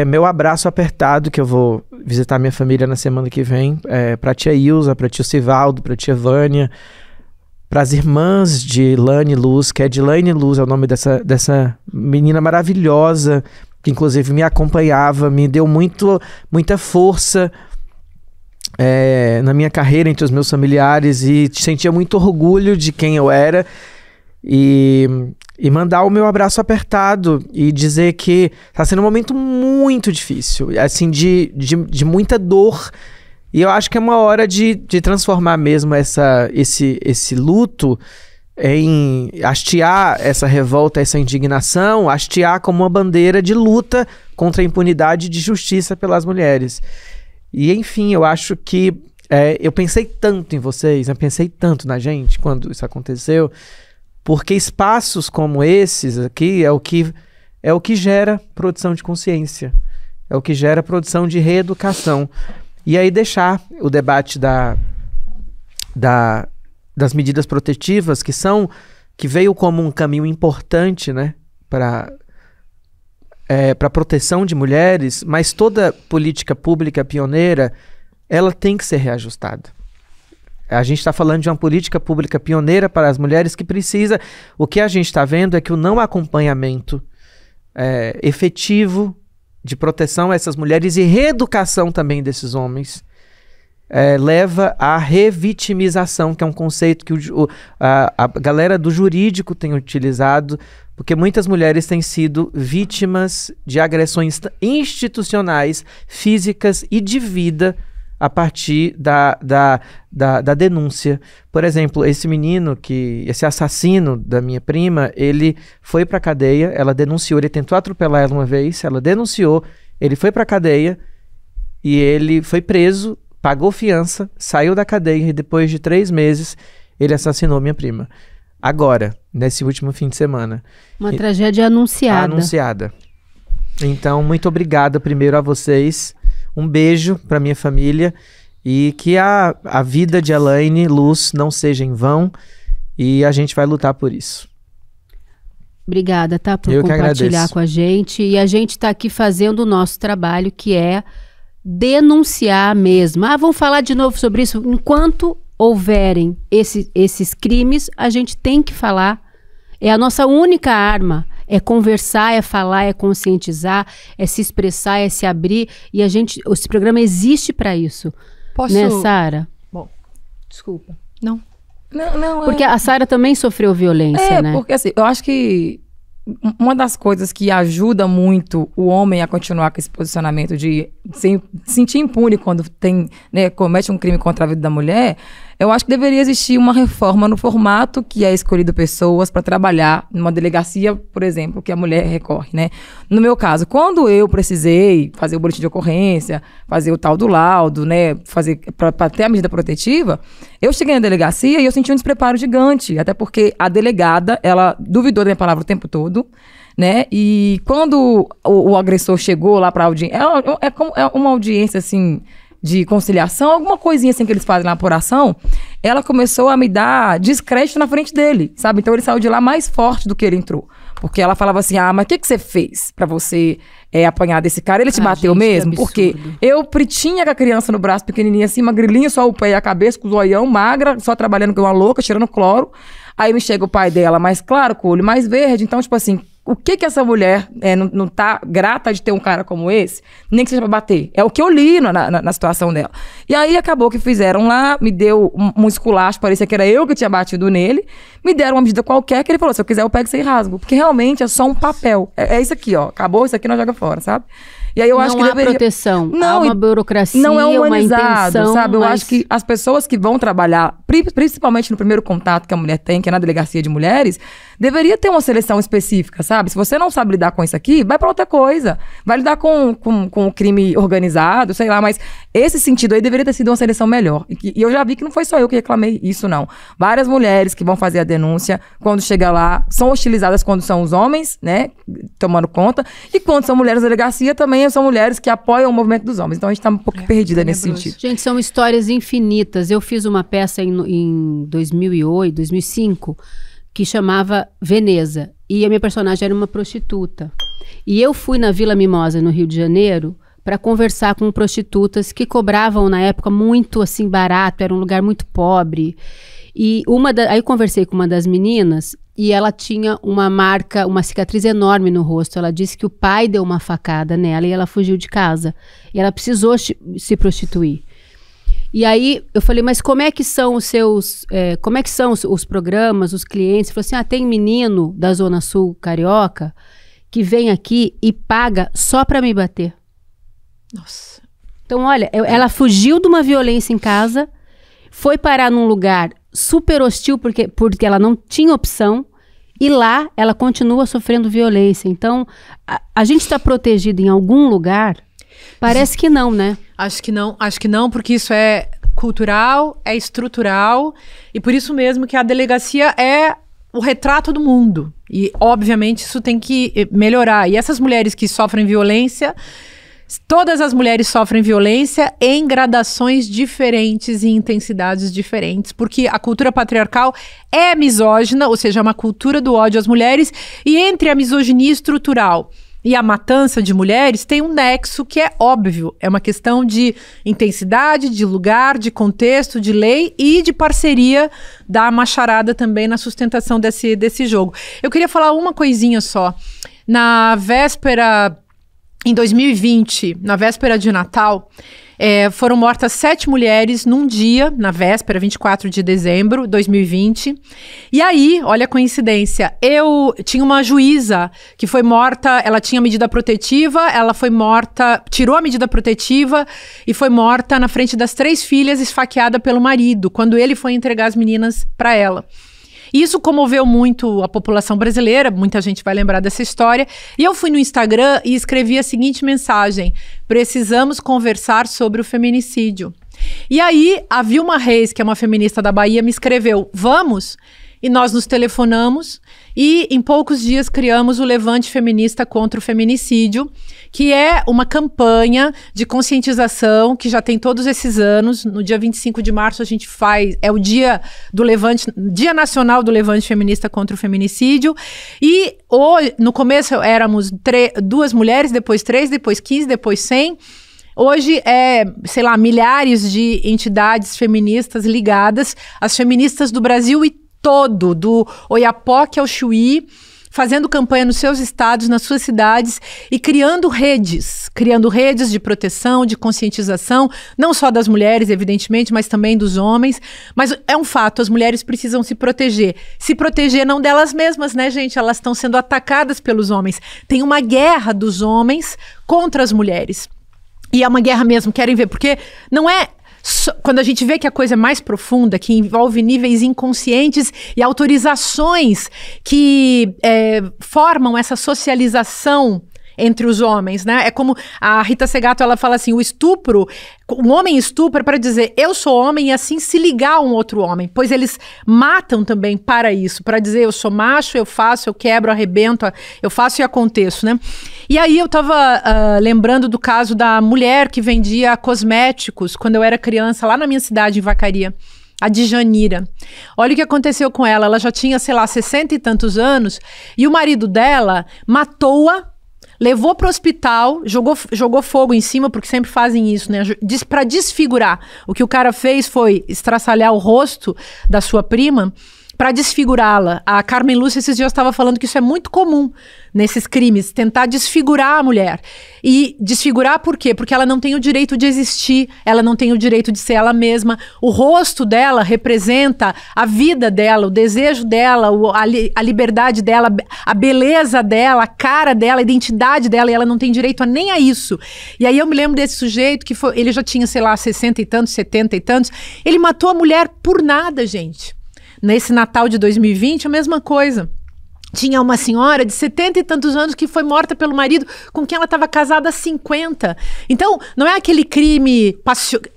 meu abraço apertado, que eu vou visitar minha família na semana que vem, pra tia Ilza, pra tio Sivaldo, pra tia Vânia, pras irmãs de Lane Luz, que é Dilane Luz, é o nome dessa menina maravilhosa, que inclusive me acompanhava, me deu muita força na minha carreira entre os meus familiares, e sentia muito orgulho de quem eu era, e mandar o meu abraço apertado e dizer que está sendo um momento muito difícil, assim, de muita dor, e eu acho que é uma hora de transformar mesmo esse luto em hastear essa revolta, essa indignação, hastear como uma bandeira de luta contra a impunidade e de justiça pelas mulheres. E, enfim, eu acho que eu pensei tanto em vocês, eu pensei tanto na gente quando isso aconteceu, porque espaços como esses aqui é o que gera produção de consciência, é o que gera produção de reeducação. E aí deixar o debate das medidas protetivas, que veio como um caminho importante, né, para proteção de mulheres, mas toda política pública pioneira, ela tem que ser reajustada. A gente está falando de uma política pública pioneira para as mulheres que precisa... O que a gente está vendo é que o não acompanhamento efetivo de proteção a essas mulheres e reeducação também desses homens leva à revitimização, que é um conceito que a galera do jurídico tem utilizado, porque muitas mulheres têm sido vítimas de agressões institucionais, físicas e de vida a partir da denúncia. Por exemplo, esse assassino da minha prima, ele foi pra cadeia, ela denunciou, ele tentou atropelar ela uma vez, ela denunciou, ele foi pra cadeia e ele foi preso, pagou fiança, saiu da cadeia e depois de 3 meses ele assassinou minha prima. Agora, nesse último fim de semana. Uma tragédia anunciada. Anunciada. Então, muito obrigado primeiro a vocês. Um beijo para minha família e que a vida de Elaine Luz não seja em vão, e a gente vai lutar por isso. Obrigada, tá, por compartilhar com a gente. E a gente está aqui fazendo o nosso trabalho, que é denunciar mesmo. Vamos falar de novo sobre isso. Enquanto houverem esses crimes, a gente tem que falar. É a nossa única arma. É conversar, é falar, é conscientizar, é se expressar, é se abrir. E esse programa existe para isso. Posso... Né, Sara? Bom, desculpa. Não. Porque a Sara também sofreu violência, né? Porque assim, eu acho que uma das coisas que ajuda muito o homem a continuar com esse posicionamento de se sentir impune quando comete um crime contra a vida da mulher Eu acho que deveria existir uma reforma no formato que é escolhido pessoas para trabalhar numa delegacia, por exemplo, que a mulher recorre, né? No meu caso, quando eu precisei fazer o boletim de ocorrência, fazer o tal do laudo, né? Fazer para ter a medida protetiva, eu cheguei na delegacia e eu senti um despreparo gigante, até porque a delegada, ela duvidou da minha palavra o tempo todo, né? E quando o agressor chegou lá para audiência, é uma audiência assim de conciliação, alguma coisinha assim que eles fazem na apuração, ela começou a me dar descrédito na frente dele, sabe? Então ele saiu de lá mais forte do que ele entrou. Porque ela falava assim, mas o que você fez pra você apanhar desse cara? Ele te bateu mesmo? Porque eu tinha com a criança no braço pequenininha assim, magrelinha, só o pé e a cabeça, com o zoião, magra, só trabalhando com uma louca, tirando cloro. Aí me chega o pai dela mais claro, com o olho mais verde. Então, tipo assim, o que essa mulher não tá grata de ter um cara como esse? Nem que seja pra bater. É o que eu li na situação dela. E aí acabou que fizeram lá, me deu um esculacho, parecia que era eu que tinha batido nele. Me deram uma medida qualquer que ele falou, se eu quiser eu pego isso e rasgo. Porque realmente é só um papel. É isso aqui, ó. Acabou, isso aqui nós joga fora, sabe? E aí eu acho que deveria... proteção, há uma burocracia, não é humanizado, uma intenção, sabe? Eu acho que as pessoas que vão trabalhar, principalmente no primeiro contato que a mulher tem, que é na delegacia de mulheres, deveria ter uma seleção específica, sabe? Se você não sabe lidar com isso aqui, vai pra outra coisa. Vai lidar com o crime organizado, sei lá, mas esse sentido aí deveria ter sido uma seleção melhor. E eu já vi que não foi só eu que reclamei isso, não. Várias mulheres que vão fazer a denúncia, quando chega lá, são hostilizadas quando são os homens, né? Tomando conta. E quando são mulheres da delegacia, também são mulheres que apoiam o movimento dos homens. Então a gente tá um pouco perdida nesse sentido. Gente, são histórias infinitas. Eu fiz uma peça em 2008, 2005, que chamava Veneza. E a minha personagem era uma prostituta. E eu fui na Vila Mimosa, no Rio de Janeiro, para conversar com prostitutas que cobravam, na época, muito assim barato. Era um lugar muito pobre. E aí eu conversei com uma das meninas e ela tinha uma marca, uma cicatriz enorme no rosto. Ela disse que o pai deu uma facada nela e ela fugiu de casa. E ela precisou se prostituir. E aí eu falei, mas como é que são os seus, como é que são os programas, os clientes? Ele falou assim, tem menino da Zona Sul Carioca que vem aqui e paga só pra me bater. Nossa. Então, olha, ela fugiu de uma violência em casa, foi parar num lugar super hostil porque ela não tinha opção, e lá ela continua sofrendo violência. Então, a gente está protegido em algum lugar? Parece que não, né? Acho que não, porque isso é cultural, é estrutural, e por isso mesmo que a delegacia é o retrato do mundo. E, obviamente, isso tem que melhorar. E essas mulheres que sofrem violência, todas as mulheres sofrem violência em gradações diferentes e intensidades diferentes, porque a cultura patriarcal é misógina, ou seja, é uma cultura do ódio às mulheres, e entre a misoginia estrutural e a matança de mulheres tem um nexo que é óbvio. É uma questão de intensidade, de lugar, de contexto, de lei e de parceria da macharada também na sustentação desse jogo. Eu queria falar uma coisinha só. Na véspera, em 2020, na véspera de Natal, foram mortas 7 mulheres num dia, na véspera, 24 de dezembro de 2020. E aí, olha a coincidência, eu tinha uma juíza que foi morta, ela tinha medida protetiva, ela foi morta, tirou a medida protetiva e foi morta na frente das 3 filhas, esfaqueada pelo marido, quando ele foi entregar as meninas para ela. Isso comoveu muito a população brasileira, muita gente vai lembrar dessa história. E eu fui no Instagram e escrevi a seguinte mensagem: precisamos conversar sobre o feminicídio. E aí, a Vilma Reis, que é uma feminista da Bahia, me escreveu, vamos? E nós nos telefonamos e em poucos dias criamos o Levante Feminista contra o Feminicídio, que é uma campanha de conscientização que já tem todos esses anos. No dia 25 de março a gente faz, é o dia do Levante, Dia Nacional do Levante Feminista contra o Feminicídio. E no começo éramos 2 mulheres, depois 3, depois 15, depois 100. Hoje sei lá, milhares de entidades feministas ligadas, as feministas do Brasil e todo, do Oiapoque ao Chuí, fazendo campanha nos seus estados, nas suas cidades e criando redes de proteção, de conscientização, não só das mulheres, evidentemente, mas também dos homens. Mas é um fato, as mulheres precisam se proteger não delas mesmas, né, gente? Elas estão sendo atacadas pelos homens. Tem uma guerra dos homens contra as mulheres. E é uma guerra mesmo, querem ver? Porque não é quando a gente vê que a coisa é mais profunda, que envolve níveis inconscientes e autorizações que formam essa socialização entre os homens, né? É como a Rita Segato, ela fala assim, o estupro, um homem estupra para dizer eu sou homem e assim se ligar a um outro homem, pois eles matam também para isso, para dizer eu sou macho, eu faço, eu quebro, arrebento, eu faço e aconteço, né? E aí eu tava lembrando do caso da mulher que vendia cosméticos quando eu era criança, lá na minha cidade, em Vacaria. A Djanira. Olha o que aconteceu com ela. Ela já tinha, sei lá, 60 e tantos anos, e o marido dela matou-a, levou para o hospital, jogou fogo em cima, porque sempre fazem isso, né? Para desfigurar. O que o cara fez foi estraçalhar o rosto da sua prima para desfigurá-la. A Carmen Lúcia esses dias estava falando que isso é muito comum nesses crimes, tentar desfigurar a mulher. E desfigurar por quê? Porque ela não tem o direito de existir, ela não tem o direito de ser ela mesma. O rosto dela representa a vida dela, o desejo dela, a liberdade dela, a beleza dela, a cara dela, a identidade dela, e ela não tem direito nem a isso. E aí eu me lembro desse sujeito que ele já tinha, sei lá, 60 e tantos, 70 e tantos, ele matou a mulher por nada, gente. Nesse Natal de 2020, a mesma coisa. Tinha uma senhora de 70 e tantos anos que foi morta pelo marido com quem ela estava casada há 50. Então, não é aquele crime,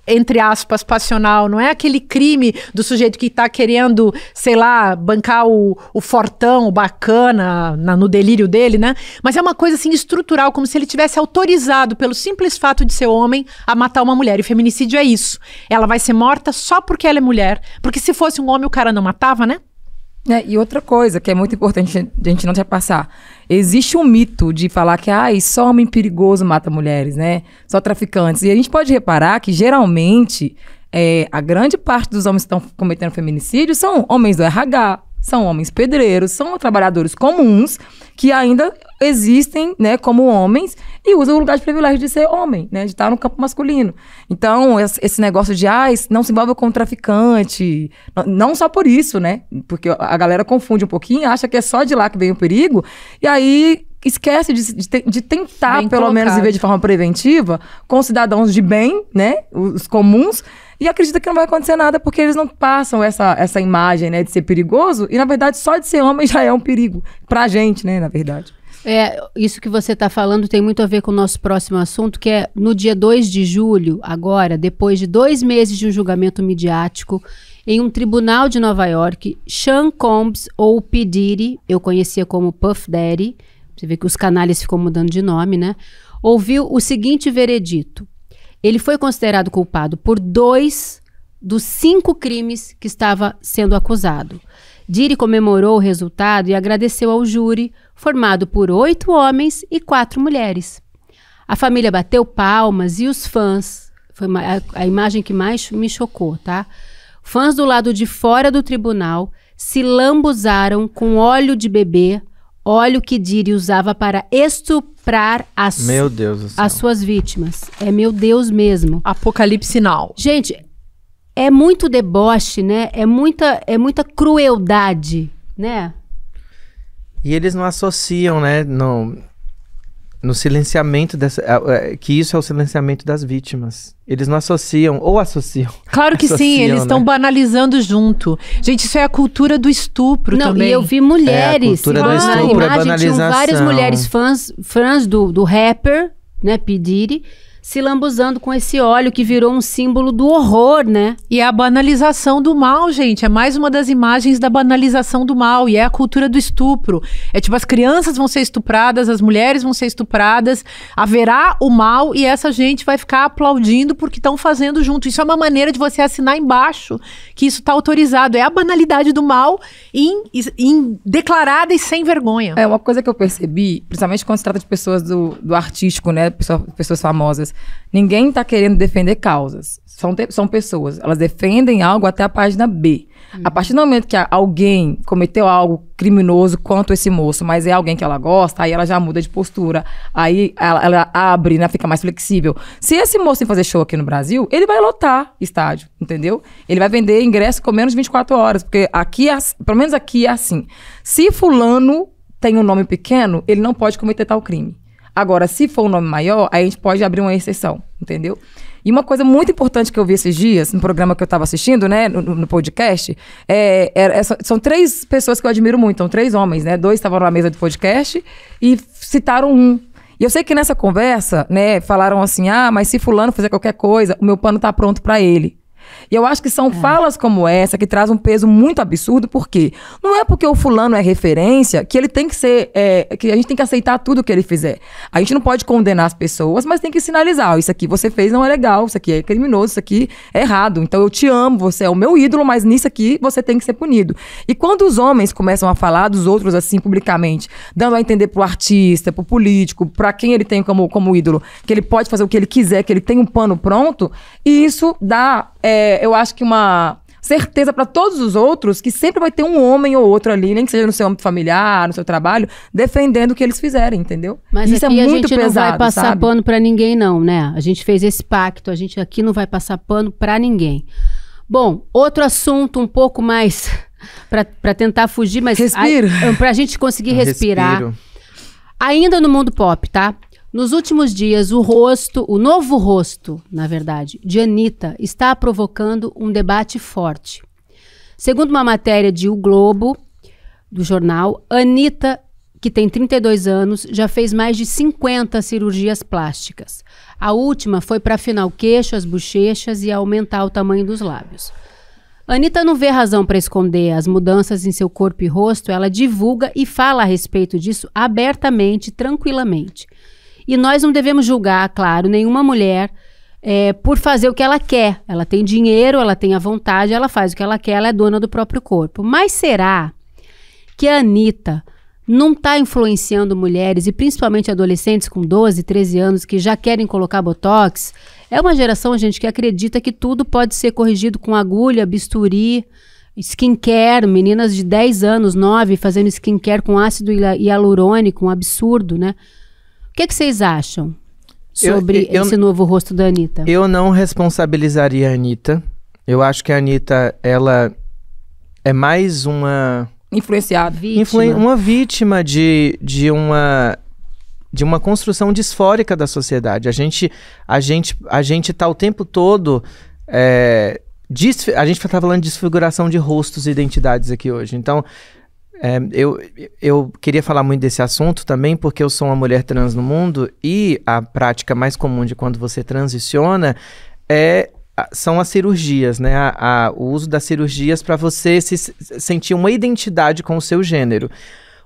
entre aspas, passional, não é aquele crime do sujeito que está querendo, sei lá, bancar o fortão, o bacana, no delírio dele, né? Mas é uma coisa assim estrutural, como se ele tivesse autorizado, pelo simples fato de ser homem, a matar uma mulher. E feminicídio é isso. Ela vai ser morta só porque ela é mulher. Porque se fosse um homem, o cara não matava, né? E outra coisa que é muito importante a gente não deixar passar. Existe um mito de falar que só homem perigoso mata mulheres, né? Só traficantes. E a gente pode reparar que, geralmente, a grande parte dos homens que estão cometendo feminicídio são homens do RH, são homens pedreiros, são trabalhadores comuns que ainda existem, né, como homens e usam o lugar de privilégio de ser homem, né, de estar no campo masculino. Então, esse negócio de, não se envolve com traficante, não só por isso, né, porque a galera confunde um pouquinho, acha que é só de lá que vem o perigo, e aí esquece de tentar, bem pelo colocado, menos, viver de forma preventiva com cidadãos de bem, né, os comuns, e acredita que não vai acontecer nada porque eles não passam essa imagem, né, de ser perigoso, e na verdade só de ser homem já é um perigo pra gente, né, na verdade. Isso que você está falando tem muito a ver com o nosso próximo assunto, que é no dia 2 de julho, agora, depois de 2 meses de um julgamento midiático, em um tribunal de Nova York, Sean Combs, ou P. Diddy, eu conhecia como Puff Daddy, você vê que os canais ficam mudando de nome, né? Ouviu o seguinte veredito. Ele foi considerado culpado por 2 dos 5 crimes que estava sendo acusado. Diddy comemorou o resultado e agradeceu ao júri, formado por 8 homens e 4 mulheres. A família bateu palmas e os fãs, foi a imagem que mais me chocou, tá? Fãs do lado de fora do tribunal se lambuzaram com óleo de bebê, óleo que Diddy usava para estuprar as suas vítimas. É meu Deus mesmo. Apocalipse sinal. Gente, é muito deboche, né? É muita crueldade, né? E eles não associam, né, no silenciamento que isso é o silenciamento das vítimas. Eles não associam, ou associam. Claro que sim, eles estão banalizando junto. Gente, isso é a cultura do estupro também. E eu vi mulheres, a cultura do estupro, na imagem tinham várias mulheres fãs do rapper, né, P. Diddy, se lambuzando com esse óleo que virou um símbolo do horror, né? E é a banalização do mal, gente. É mais uma das imagens da banalização do mal. E é a cultura do estupro. É tipo, as crianças vão ser estupradas, as mulheres vão ser estupradas, haverá o mal e essa gente vai ficar aplaudindo porque estão fazendo junto. Isso é uma maneira de você assinar embaixo que isso está autorizado. É a banalidade do mal declarada e sem vergonha. É uma coisa que eu percebi, principalmente quando se trata de pessoas do artístico, né? Pessoas famosas. Ninguém tá querendo defender causas. São pessoas. Elas defendem algo até a página B. A partir do momento que alguém cometeu algo criminoso quanto esse moço, mas é alguém que ela gosta, aí ela já muda de postura. Aí ela abre, né? Fica mais flexível. Se esse moço ir fazer show aqui no Brasil, ele vai lotar estádio, entendeu? Ele vai vender ingresso com menos de 24 horas. Porque aqui, pelo menos aqui é assim. Se fulano tem um nome pequeno, ele não pode cometer tal crime. Agora, se for um nome maior, aí a gente pode abrir uma exceção, entendeu? E uma coisa muito importante que eu vi esses dias, no programa que eu estava assistindo, né, no podcast, são 3 pessoas que eu admiro muito, são 3 homens, né? 2 estavam na mesa do podcast e citaram um. E eu sei que nessa conversa, né, falaram assim, mas se fulano fizer qualquer coisa, o meu pano tá pronto pra ele. E eu acho que são falas como essa que trazem um peso muito absurdo, porque não é porque o fulano é referência que ele tem que ser, que a gente tem que aceitar tudo que ele fizer. A gente não pode condenar as pessoas, mas tem que sinalizar, isso aqui você fez não é legal, isso aqui é criminoso, isso aqui é errado. Então eu te amo, você é o meu ídolo, mas nisso aqui você tem que ser punido. E quando os homens começam a falar dos outros assim publicamente, dando a entender pro artista, pro político, pra quem ele tem como ídolo, que ele pode fazer o que ele quiser, que ele tem um pano pronto, e isso dá... eu acho que uma certeza para todos os outros que sempre vai ter um homem ou outro ali, nem que seja no seu âmbito familiar, no seu trabalho, defendendo o que eles fizerem, entendeu? Mas isso aqui é muito a gente pesado, não vai passar sabe? pano para ninguém não, né? A gente fez esse pacto, a gente aqui não vai passar pano para ninguém. Bom, outro assunto um pouco mais para tentar fugir, mas para a gente conseguir respirar. Respiro. Ainda no mundo pop, tá? Nos últimos dias, o novo rosto, na verdade, de Anitta, está provocando um debate forte. Segundo uma matéria de O Globo, do jornal, Anitta, que tem 32 anos, já fez mais de 50 cirurgias plásticas. A última foi para afinar o queixo, as bochechas e aumentar o tamanho dos lábios. Anitta não vê razão para esconder as mudanças em seu corpo e rosto, ela divulga e fala a respeito disso abertamente, tranquilamente. E nós não devemos julgar, claro, nenhuma mulher por fazer o que ela quer. Ela tem dinheiro, ela tem a vontade, ela faz o que ela quer, ela é dona do próprio corpo. Mas será que a Anitta não está influenciando mulheres, e principalmente adolescentes com 12, 13 anos, que já querem colocar botox? É uma geração, gente, que acredita que tudo pode ser corrigido com agulha, bisturi, skincare, meninas de 10 anos, 9, fazendo skincare com ácido hialurônico, um absurdo, né? O que vocês acham sobre esse novo rosto da Anitta? Eu não responsabilizaria a Anitta. Eu acho que a Anitta, ela é mais uma... Influenciada. Uma vítima de uma construção disfórica da sociedade. A gente tá o tempo todo... a gente tá falando de desfiguração de rostos e identidades aqui hoje. Então... Eu queria falar muito desse assunto também, porque eu sou uma mulher trans no mundo e a prática mais comum de quando você transiciona são as cirurgias, né? O uso das cirurgias para você sentir uma identidade com o seu gênero.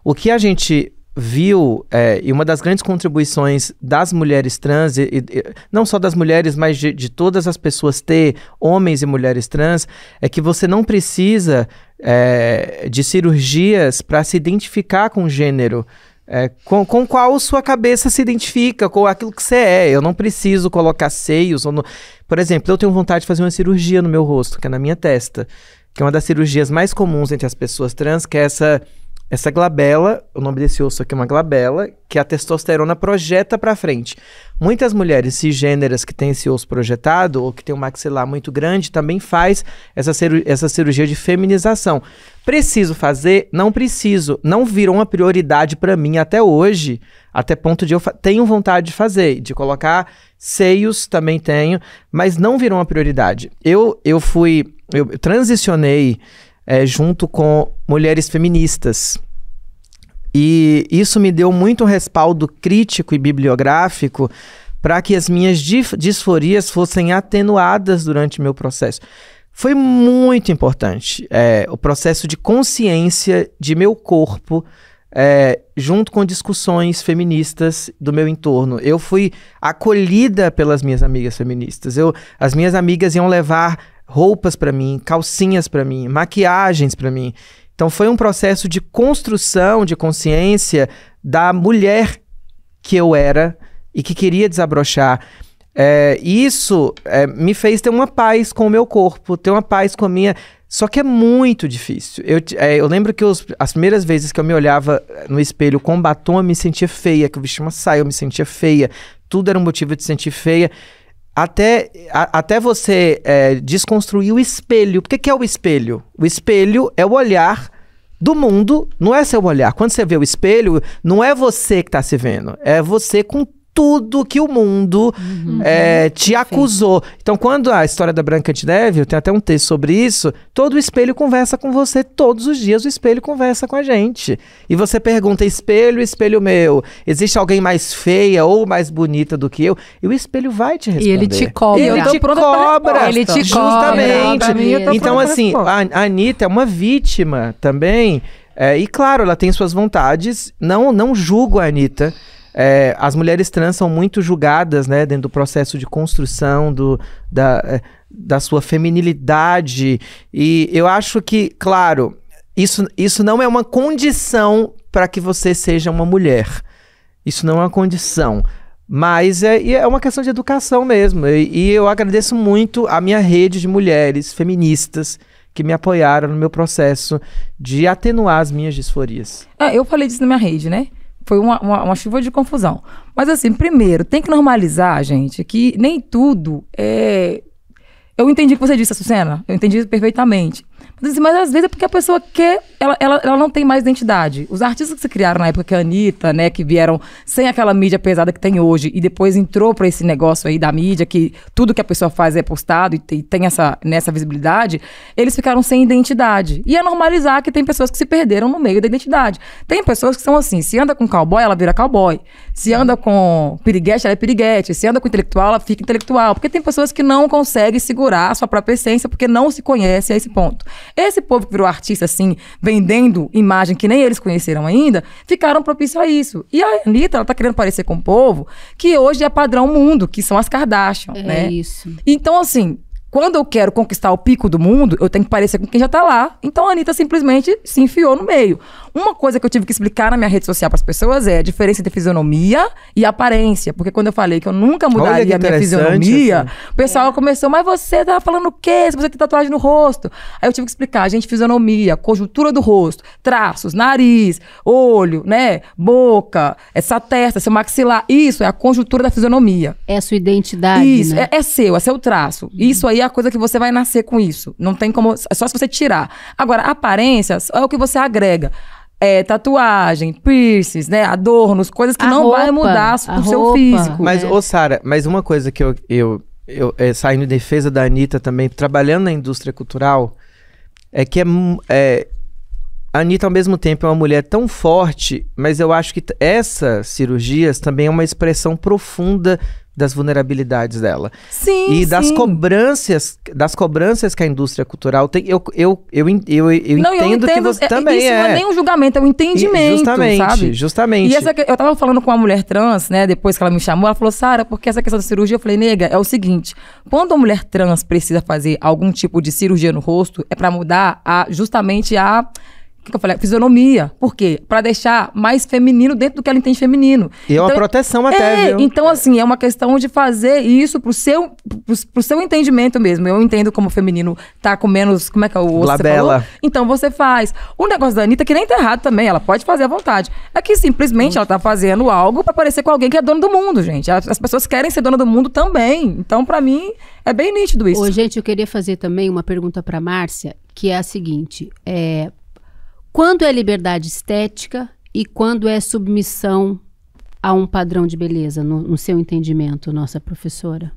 O que a gente viu, e uma das grandes contribuições das mulheres trans, não só das mulheres, mas de todas as pessoas homens e mulheres trans, é que você não precisa de cirurgias para se identificar com o gênero, com qual sua cabeça se identifica, com aquilo que você é. Eu não preciso colocar seios. Por exemplo, eu tenho vontade de fazer uma cirurgia no meu rosto, que é na minha testa, que é uma das cirurgias mais comuns entre as pessoas trans, que é essa glabela. O nome desse osso aqui é uma glabela, que a testosterona projeta para frente. Muitas mulheres cisgêneras que têm esse osso projetado, ou que tem um maxilar muito grande, também faz essa cirurgia de feminização. Preciso fazer? Não preciso. Não virou uma prioridade para mim até hoje, até ponto de eu tenho vontade de fazer, de colocar seios, também tenho, mas não virou uma prioridade. Eu transicionei junto com mulheres feministas. E isso me deu muito respaldo crítico e bibliográfico para que as minhas disforias fossem atenuadas durante meu processo. Foi muito importante o processo de consciência de meu corpo, junto com discussões feministas do meu entorno. Eu fui acolhida pelas minhas amigas feministas. As minhas amigas iam levar roupas para mim, calcinhas para mim, maquiagens para mim. Então foi um processo de construção de consciência da mulher que eu era e que queria desabrochar. Isso me fez ter uma paz com o meu corpo, ter uma paz com a minha... Só que é muito difícil. Eu lembro que as primeiras vezes que eu me olhava no espelho com batom, eu me sentia feia, que eu vestia uma saia, eu me sentia feia. Tudo era um motivo de sentir feia. Até você desconstruir o espelho. O que é o espelho? O espelho é o olhar do mundo, não é seu olhar. Quando você vê o espelho, não é você que está se vendo, é você com tudo que o mundo te acusou. Então, quando a história da Branca de Neve, eu tenho até um texto sobre isso, todo espelho conversa com você todos os dias, o espelho conversa com a gente. E você pergunta, espelho, espelho meu, existe alguém mais feia ou mais bonita do que eu? E o espelho vai te responder. E ele te cobra. Ele te cobra. Ele te justamente. cobra. Então, assim, a Anitta é uma vítima também. E claro, ela tem suas vontades. Não julgo a Anitta. As mulheres trans são muito julgadas, né, dentro do processo de construção da sua feminilidade. E eu acho que, claro, isso não é uma condição para que você seja uma mulher. Isso não é uma condição. Mas é uma questão de educação mesmo. E eu agradeço muito a minha rede de mulheres feministas que me apoiaram no meu processo de atenuar as minhas disforias. Eu falei disso na minha rede, né? Foi uma chuva de confusão. Mas assim, primeiro, tem que normalizar, gente, que nem tudo é... Eu entendi o que você disse, Açucena. Eu entendi perfeitamente. Mas às vezes é porque a pessoa quer... Ela não tem mais identidade. Os artistas que se criaram na época, que a Anitta, né? Que vieram sem aquela mídia pesada que tem hoje. E depois entrou pra esse negócio aí da mídia, que tudo que a pessoa faz é postado e tem nessa visibilidade. Eles ficaram sem identidade. E é normalizar que tem pessoas que se perderam no meio da identidade. Tem pessoas que são assim, se anda com cowboy, ela vira cowboy. Se anda com piriguete, ela é piriguete. Se anda com intelectual, ela fica intelectual. Porque tem pessoas que não conseguem segurar a sua própria essência porque não se conhece a esse ponto. Esse povo que virou artista, assim, vendendo imagem que nem eles conheceram ainda, ficaram propícios a isso. E a Anitta, ela tá querendo parecer com um povo que hoje é padrão mundo, que são as Kardashian, né? É isso. Então, assim, quando eu quero conquistar o pico do mundo, eu tenho que parecer com quem já tá lá. Então a Anitta simplesmente se enfiou no meio. Uma coisa que eu tive que explicar na minha rede social pras pessoas é a diferença entre fisionomia e aparência. Porque quando eu falei que eu nunca mudaria a minha fisionomia, assim, o pessoal começou, mas você tá falando o quê? Se você tem tatuagem no rosto. Aí eu tive que explicar, gente, fisionomia, conjuntura do rosto, traços, nariz, olho, né, boca, essa testa, seu maxilar. Isso é a conjuntura da fisionomia. É a sua identidade, isso, né? é seu traço. Isso aí é a coisa que você vai nascer com isso. Não tem como... É só se você tirar. Agora, aparência é o que você agrega. Tatuagem, piercings, né? Adornos, coisas que não vai mudar o seu físico. Mas, Sara, mas uma coisa que eu saindo em defesa da Anitta também, trabalhando na indústria cultural, é que a Anitta, ao mesmo tempo, é uma mulher tão forte, mas eu acho que essas cirurgias também é uma expressão profunda das vulnerabilidades dela. Sim, e das cobranças que a indústria cultural tem. Eu entendo que você também isso não é nem um julgamento, é um entendimento, sabe? Justamente. E eu tava falando com uma mulher trans, né, depois que ela me chamou, ela falou, Sara, porque essa questão da cirurgia, eu falei, nega, é o seguinte, quando a mulher trans precisa fazer algum tipo de cirurgia no rosto, é pra mudar justamente a... que eu falei? Fisionomia. Por quê? Pra deixar mais feminino dentro do que ela entende feminino. E é uma proteção até, viu? Então, assim, é uma questão de fazer isso pro seu entendimento mesmo. Eu entendo como o feminino tá com menos... Como é que é o osso? Labela. Então, você faz. O negócio da Anitta, que nem tá errado também, ela pode fazer à vontade. É que, simplesmente, ela tá fazendo algo pra parecer com alguém que é dono do mundo, gente. As pessoas querem ser dona do mundo também. Então, pra mim, é bem nítido isso. Ô, gente, eu queria fazer também uma pergunta pra Márcia, que é a seguinte. Quando é liberdade estética e quando é submissão a um padrão de beleza, no seu entendimento, nossa professora?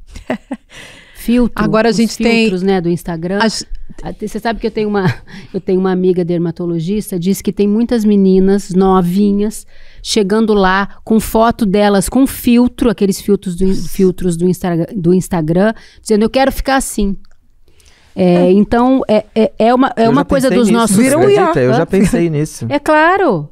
Agora a gente filtros, tem... né, do Instagram. Você sabe que eu tenho uma amiga dermatologista, diz que tem muitas meninas novinhas chegando lá com foto delas com filtro, aqueles filtros do Instagram, dizendo, eu quero ficar assim. Então, é uma coisa dos nossos... Eu já pensei nisso. É claro.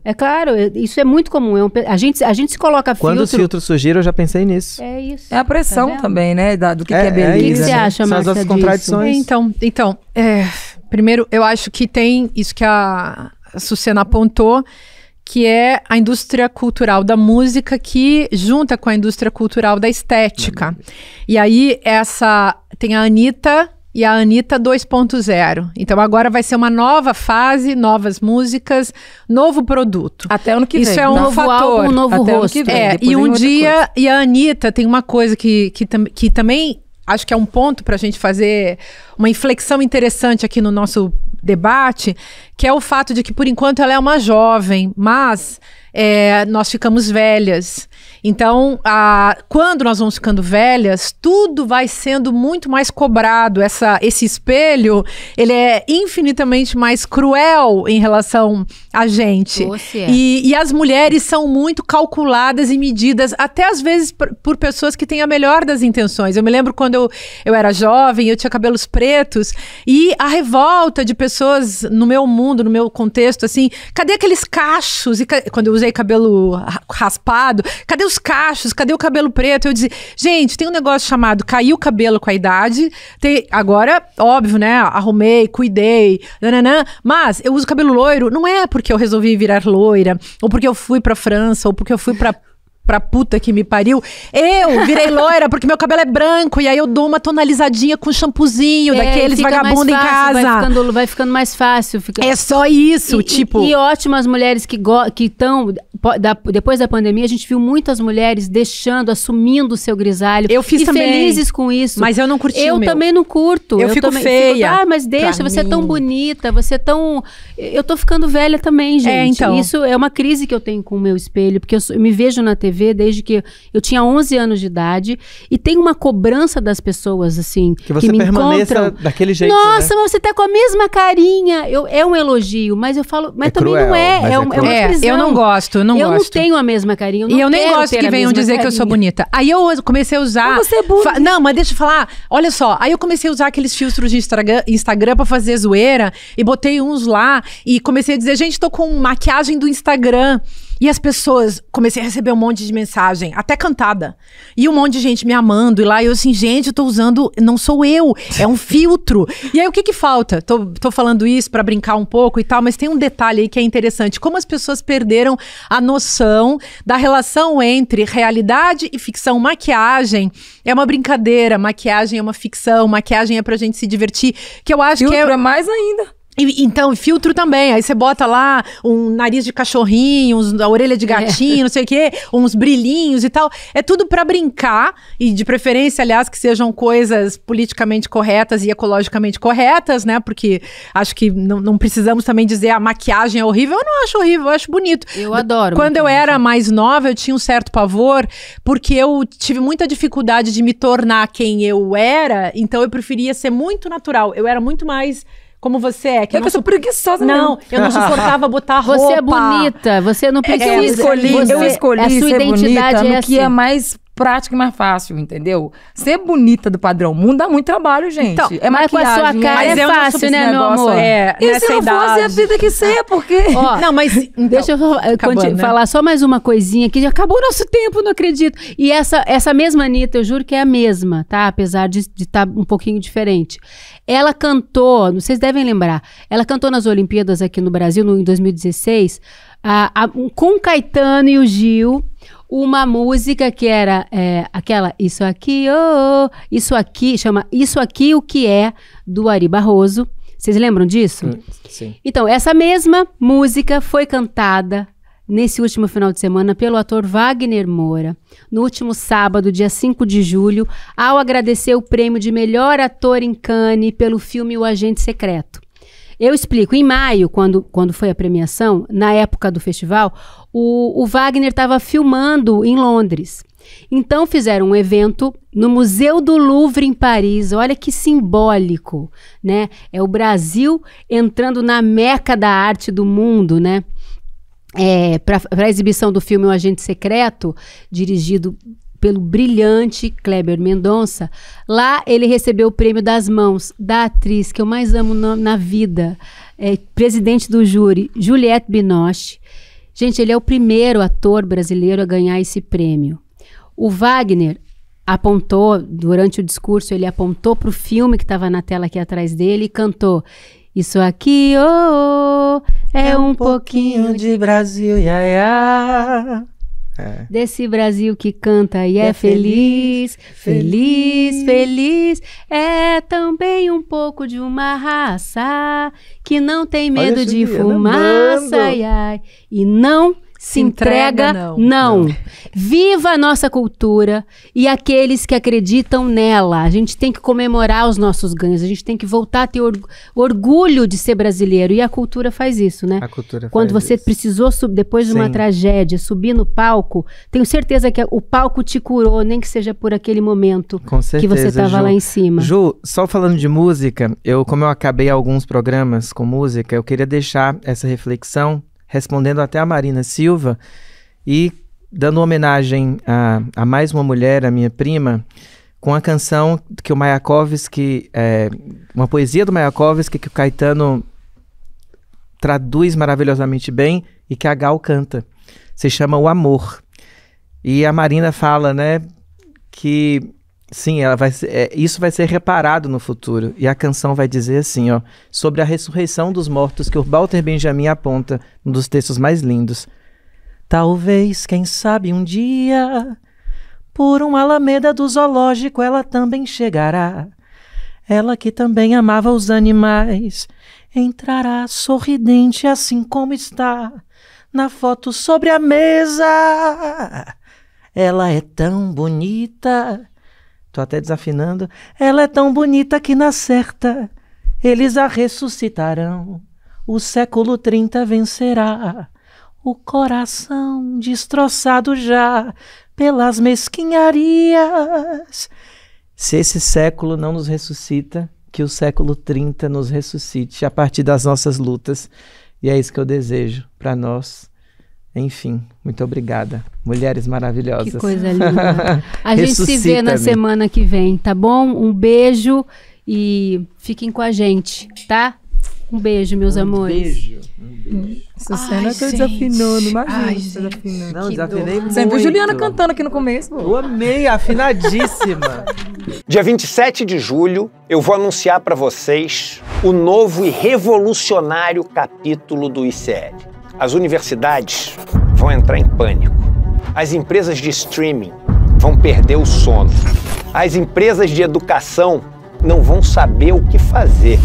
Isso é muito comum. A gente se coloca filtro... Quando os filtros surgiram, eu já pensei nisso. É isso. É a pressão também, né? Do que é beleza. O que você acha, Márcia, São as contradições. Então, primeiro, eu acho que tem isso que a Açucena apontou, que é a indústria cultural da música que junta com a indústria cultural da estética. E aí, tem a Anitta... E a Anitta 2.0. Então agora vai ser uma nova fase, novas músicas, novo produto. Até ano que vem. Isso é um novo fator. Álbum, novo até rosto. Ano que vem. E um dia, e a Anitta tem uma coisa que também acho que é um ponto para a gente fazer uma inflexão interessante aqui no nosso debate, que é o fato de que por enquanto ela é uma jovem, mas nós ficamos velhas. Então, quando nós vamos ficando velhas, tudo vai sendo muito mais cobrado. Esse espelho, ele é infinitamente mais cruel em relação a gente. E as mulheres são muito calculadas e medidas, até às vezes por pessoas que têm a melhor das intenções. Eu me lembro quando eu era jovem, eu tinha cabelos pretos, e a revolta de pessoas no meu mundo, no meu contexto, assim, cadê aqueles cachos? E quando eu usei cabelo raspado, cadê os cachos? Cadê o cabelo preto? Eu dizia, gente, tem um negócio chamado cair o cabelo com a idade. Agora, óbvio, né? Arrumei, cuidei, nananã, mas eu uso cabelo loiro, não é porque eu resolvi virar loira, ou porque eu fui pra França, ou porque eu fui pra puta que me pariu. Eu virei loira porque meu cabelo é branco e aí eu dou uma tonalizadinha com shampoozinho daqueles vagabundo em casa. Vai ficando mais fácil. É só isso, tipo... E ótimas mulheres que estão... Depois da pandemia, a gente viu muitas mulheres assumindo o seu grisalho. Eu fiz também. Felizes com isso. Mas eu não curti Eu também não curto. Eu fico feia. Mas deixa, você é tão bonita, você é tão... Eu tô ficando velha também, gente. Então. Isso é uma crise que eu tenho com o meu espelho, porque eu me vejo na TV desde que eu tinha 11 anos de idade, e tem uma cobrança das pessoas, assim, que você me permaneça encontram. Daquele jeito, Nossa, mas você tá com a mesma carinha. É um elogio, mas eu falo... Mas também cruel, não é. mas É uma prisão. Eu não gosto, eu não Eu gosto. não tenho a mesma carinha. E eu nem gosto que venham dizer que eu sou bonita. Aí eu comecei a usar... Mas você é bonita. Não, mas deixa eu falar. Olha só, aí eu comecei a usar aqueles filtros de Instagram pra fazer zoeira, e botei uns lá, e comecei a dizer, gente, tô com maquiagem do Instagram. E as pessoas, comecei a receber um monte de mensagem, até cantada. E um monte de gente me amando. E lá eu assim, gente, eu tô usando, não sou eu, é um filtro. E aí o que falta? Tô falando isso pra brincar um pouco e tal, mas tem um detalhe aí que é interessante. Como as pessoas perderam a noção da relação entre realidade e ficção. Maquiagem é uma brincadeira, maquiagem é uma ficção, maquiagem é pra gente se divertir. Que eu acho filtro que é mais ainda. Então, filtro também. Aí você bota lá um nariz de cachorrinho, a orelha de gatinho, não sei o quê, uns brilhinhos e tal. É tudo pra brincar, e de preferência, aliás, que sejam coisas politicamente corretas e ecologicamente corretas, né? Porque acho que não precisamos também dizer a maquiagem é horrível. Eu não acho horrível, eu acho bonito. Eu adoro. Quando eu era mais nova, eu tinha um certo pavor, porque eu tive muita dificuldade de me tornar quem eu era, então eu preferia ser muito natural. Eu era muito mais... Como você é. Que eu sou preguiçosa Não, eu não suportava botar roupa. Você é bonita, você não precisa... Eu escolhi a sua ser identidade bonita é no que assim. é mais prático e mais fácil, entendeu? Ser bonita do padrão mundo dá muito trabalho, gente. Então, é mas com a sua maquiagem, cara mas é eu não sou fácil, esse né, meu negócio, amor? E nessa se não fosse a vida que ser, porque... Ó, não, mas... Então, deixa eu falar só mais uma coisinha, que já acabou o nosso tempo, não acredito. E essa mesma Anitta, eu juro que é a mesma, tá? Apesar de estar um pouquinho diferente. Ela cantou, vocês devem lembrar, ela cantou nas Olimpíadas aqui no Brasil, em 2016, com o Caetano e o Gil, uma música que era aquela Isso Aqui, Isso Aqui, chama Isso Aqui o que é, do Ari Barroso. Vocês lembram disso? Sim. Então, essa mesma música foi cantada nesse último final de semana pelo ator Wagner Moura, no último sábado, dia 5 de julho, ao agradecer o prêmio de melhor ator em Cannes pelo filme O Agente Secreto. Eu explico, em maio, quando foi a premiação, na época do festival, o Wagner estava filmando em Londres. Então fizeram um evento no Museu do Louvre em Paris. Olha que simbólico, né? É o Brasil entrando na meca da arte do mundo, né? Para a exibição do filme O Agente Secreto, dirigido pelo brilhante Kleber Mendonça. Lá ele recebeu o prêmio das mãos da atriz que eu mais amo na vida, presidente do júri, Juliette Binoche. Gente, ele é o primeiro ator brasileiro a ganhar esse prêmio. O Wagner apontou, durante o discurso, ele apontou para o filme que estava na tela aqui atrás dele e cantou: Isso aqui, é um pouquinho de Brasil, iaia. Desse Brasil que canta e é feliz, feliz, feliz. É também um pouco de uma raça que não tem medo de fumaça, ai, ai, e não se entrega, não. Viva a nossa cultura e aqueles que acreditam nela. A gente tem que comemorar os nossos ganhos, a gente tem que voltar a ter orgulho de ser brasileiro. E a cultura faz isso, né? A cultura Quando faz você isso. precisou, depois de uma Sim. tragédia, subir no palco, tenho certeza que o palco te curou, nem que seja por aquele momento Com certeza, que você estava Ju. lá em cima. Ju, só falando de música, como eu acabei alguns programas com música, eu queria deixar essa reflexão respondendo até a Marina Silva e dando homenagem a mais uma mulher, a minha prima, com a canção que o Mayakovsky, uma poesia do Mayakovsky que o Caetano traduz maravilhosamente bem e que a Gal canta. Se chama O Amor. E a Marina fala, né, que sim, isso vai ser reparado no futuro. E a canção vai dizer assim, ó, sobre a ressurreição dos mortos que o Walter Benjamin aponta num dos textos mais lindos. Talvez, quem sabe um dia, por uma alameda do zoológico ela também chegará. Ela que também amava os animais, entrará sorridente assim como está, na foto sobre a mesa. Ela é tão bonita... Tô até desafinando. Ela é tão bonita que na certa eles a ressuscitarão. O século 30 vencerá. O coração destroçado já pelas mesquinharias. Se esse século não nos ressuscita, que o século 30 nos ressuscite a partir das nossas lutas. E é isso que eu desejo para nós. Enfim, muito obrigada. Mulheres maravilhosas. Que coisa linda. A gente se vê na semana que vem, tá bom? Um beijo e fiquem com a gente, tá? Um beijo, meus amores. Beijo. Essa cena que eu desafinando, imagina. Desafinando. Não, desafinei muito. Sempre viu Juliana cantando aqui no começo. Eu amei, afinadíssima. Dia 27 de julho, eu vou anunciar para vocês o novo e revolucionário capítulo do ICL. As universidades vão entrar em pânico. As empresas de streaming vão perder o sono. As empresas de educação não vão saber o que fazer.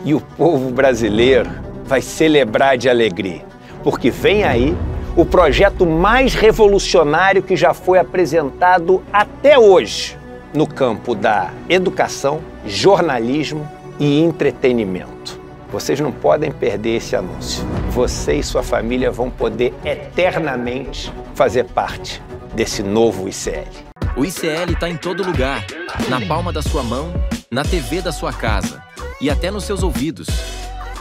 E o povo brasileiro vai celebrar de alegria, porque vem aí o projeto mais revolucionário que já foi apresentado até hoje no campo da educação, jornalismo e entretenimento. Vocês não podem perder esse anúncio. Você e sua família vão poder eternamente fazer parte desse novo ICL. O ICL está em todo lugar, na palma da sua mão, na TV da sua casa e até nos seus ouvidos.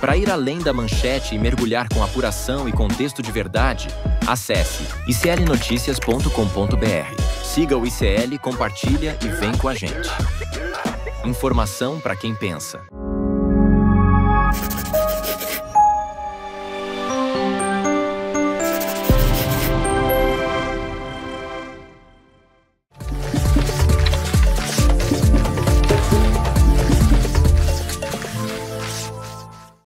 Para ir além da manchete e mergulhar com apuração e contexto de verdade, acesse iclnoticias.com.br. Siga o ICL, compartilha e vem com a gente. Informação para quem pensa.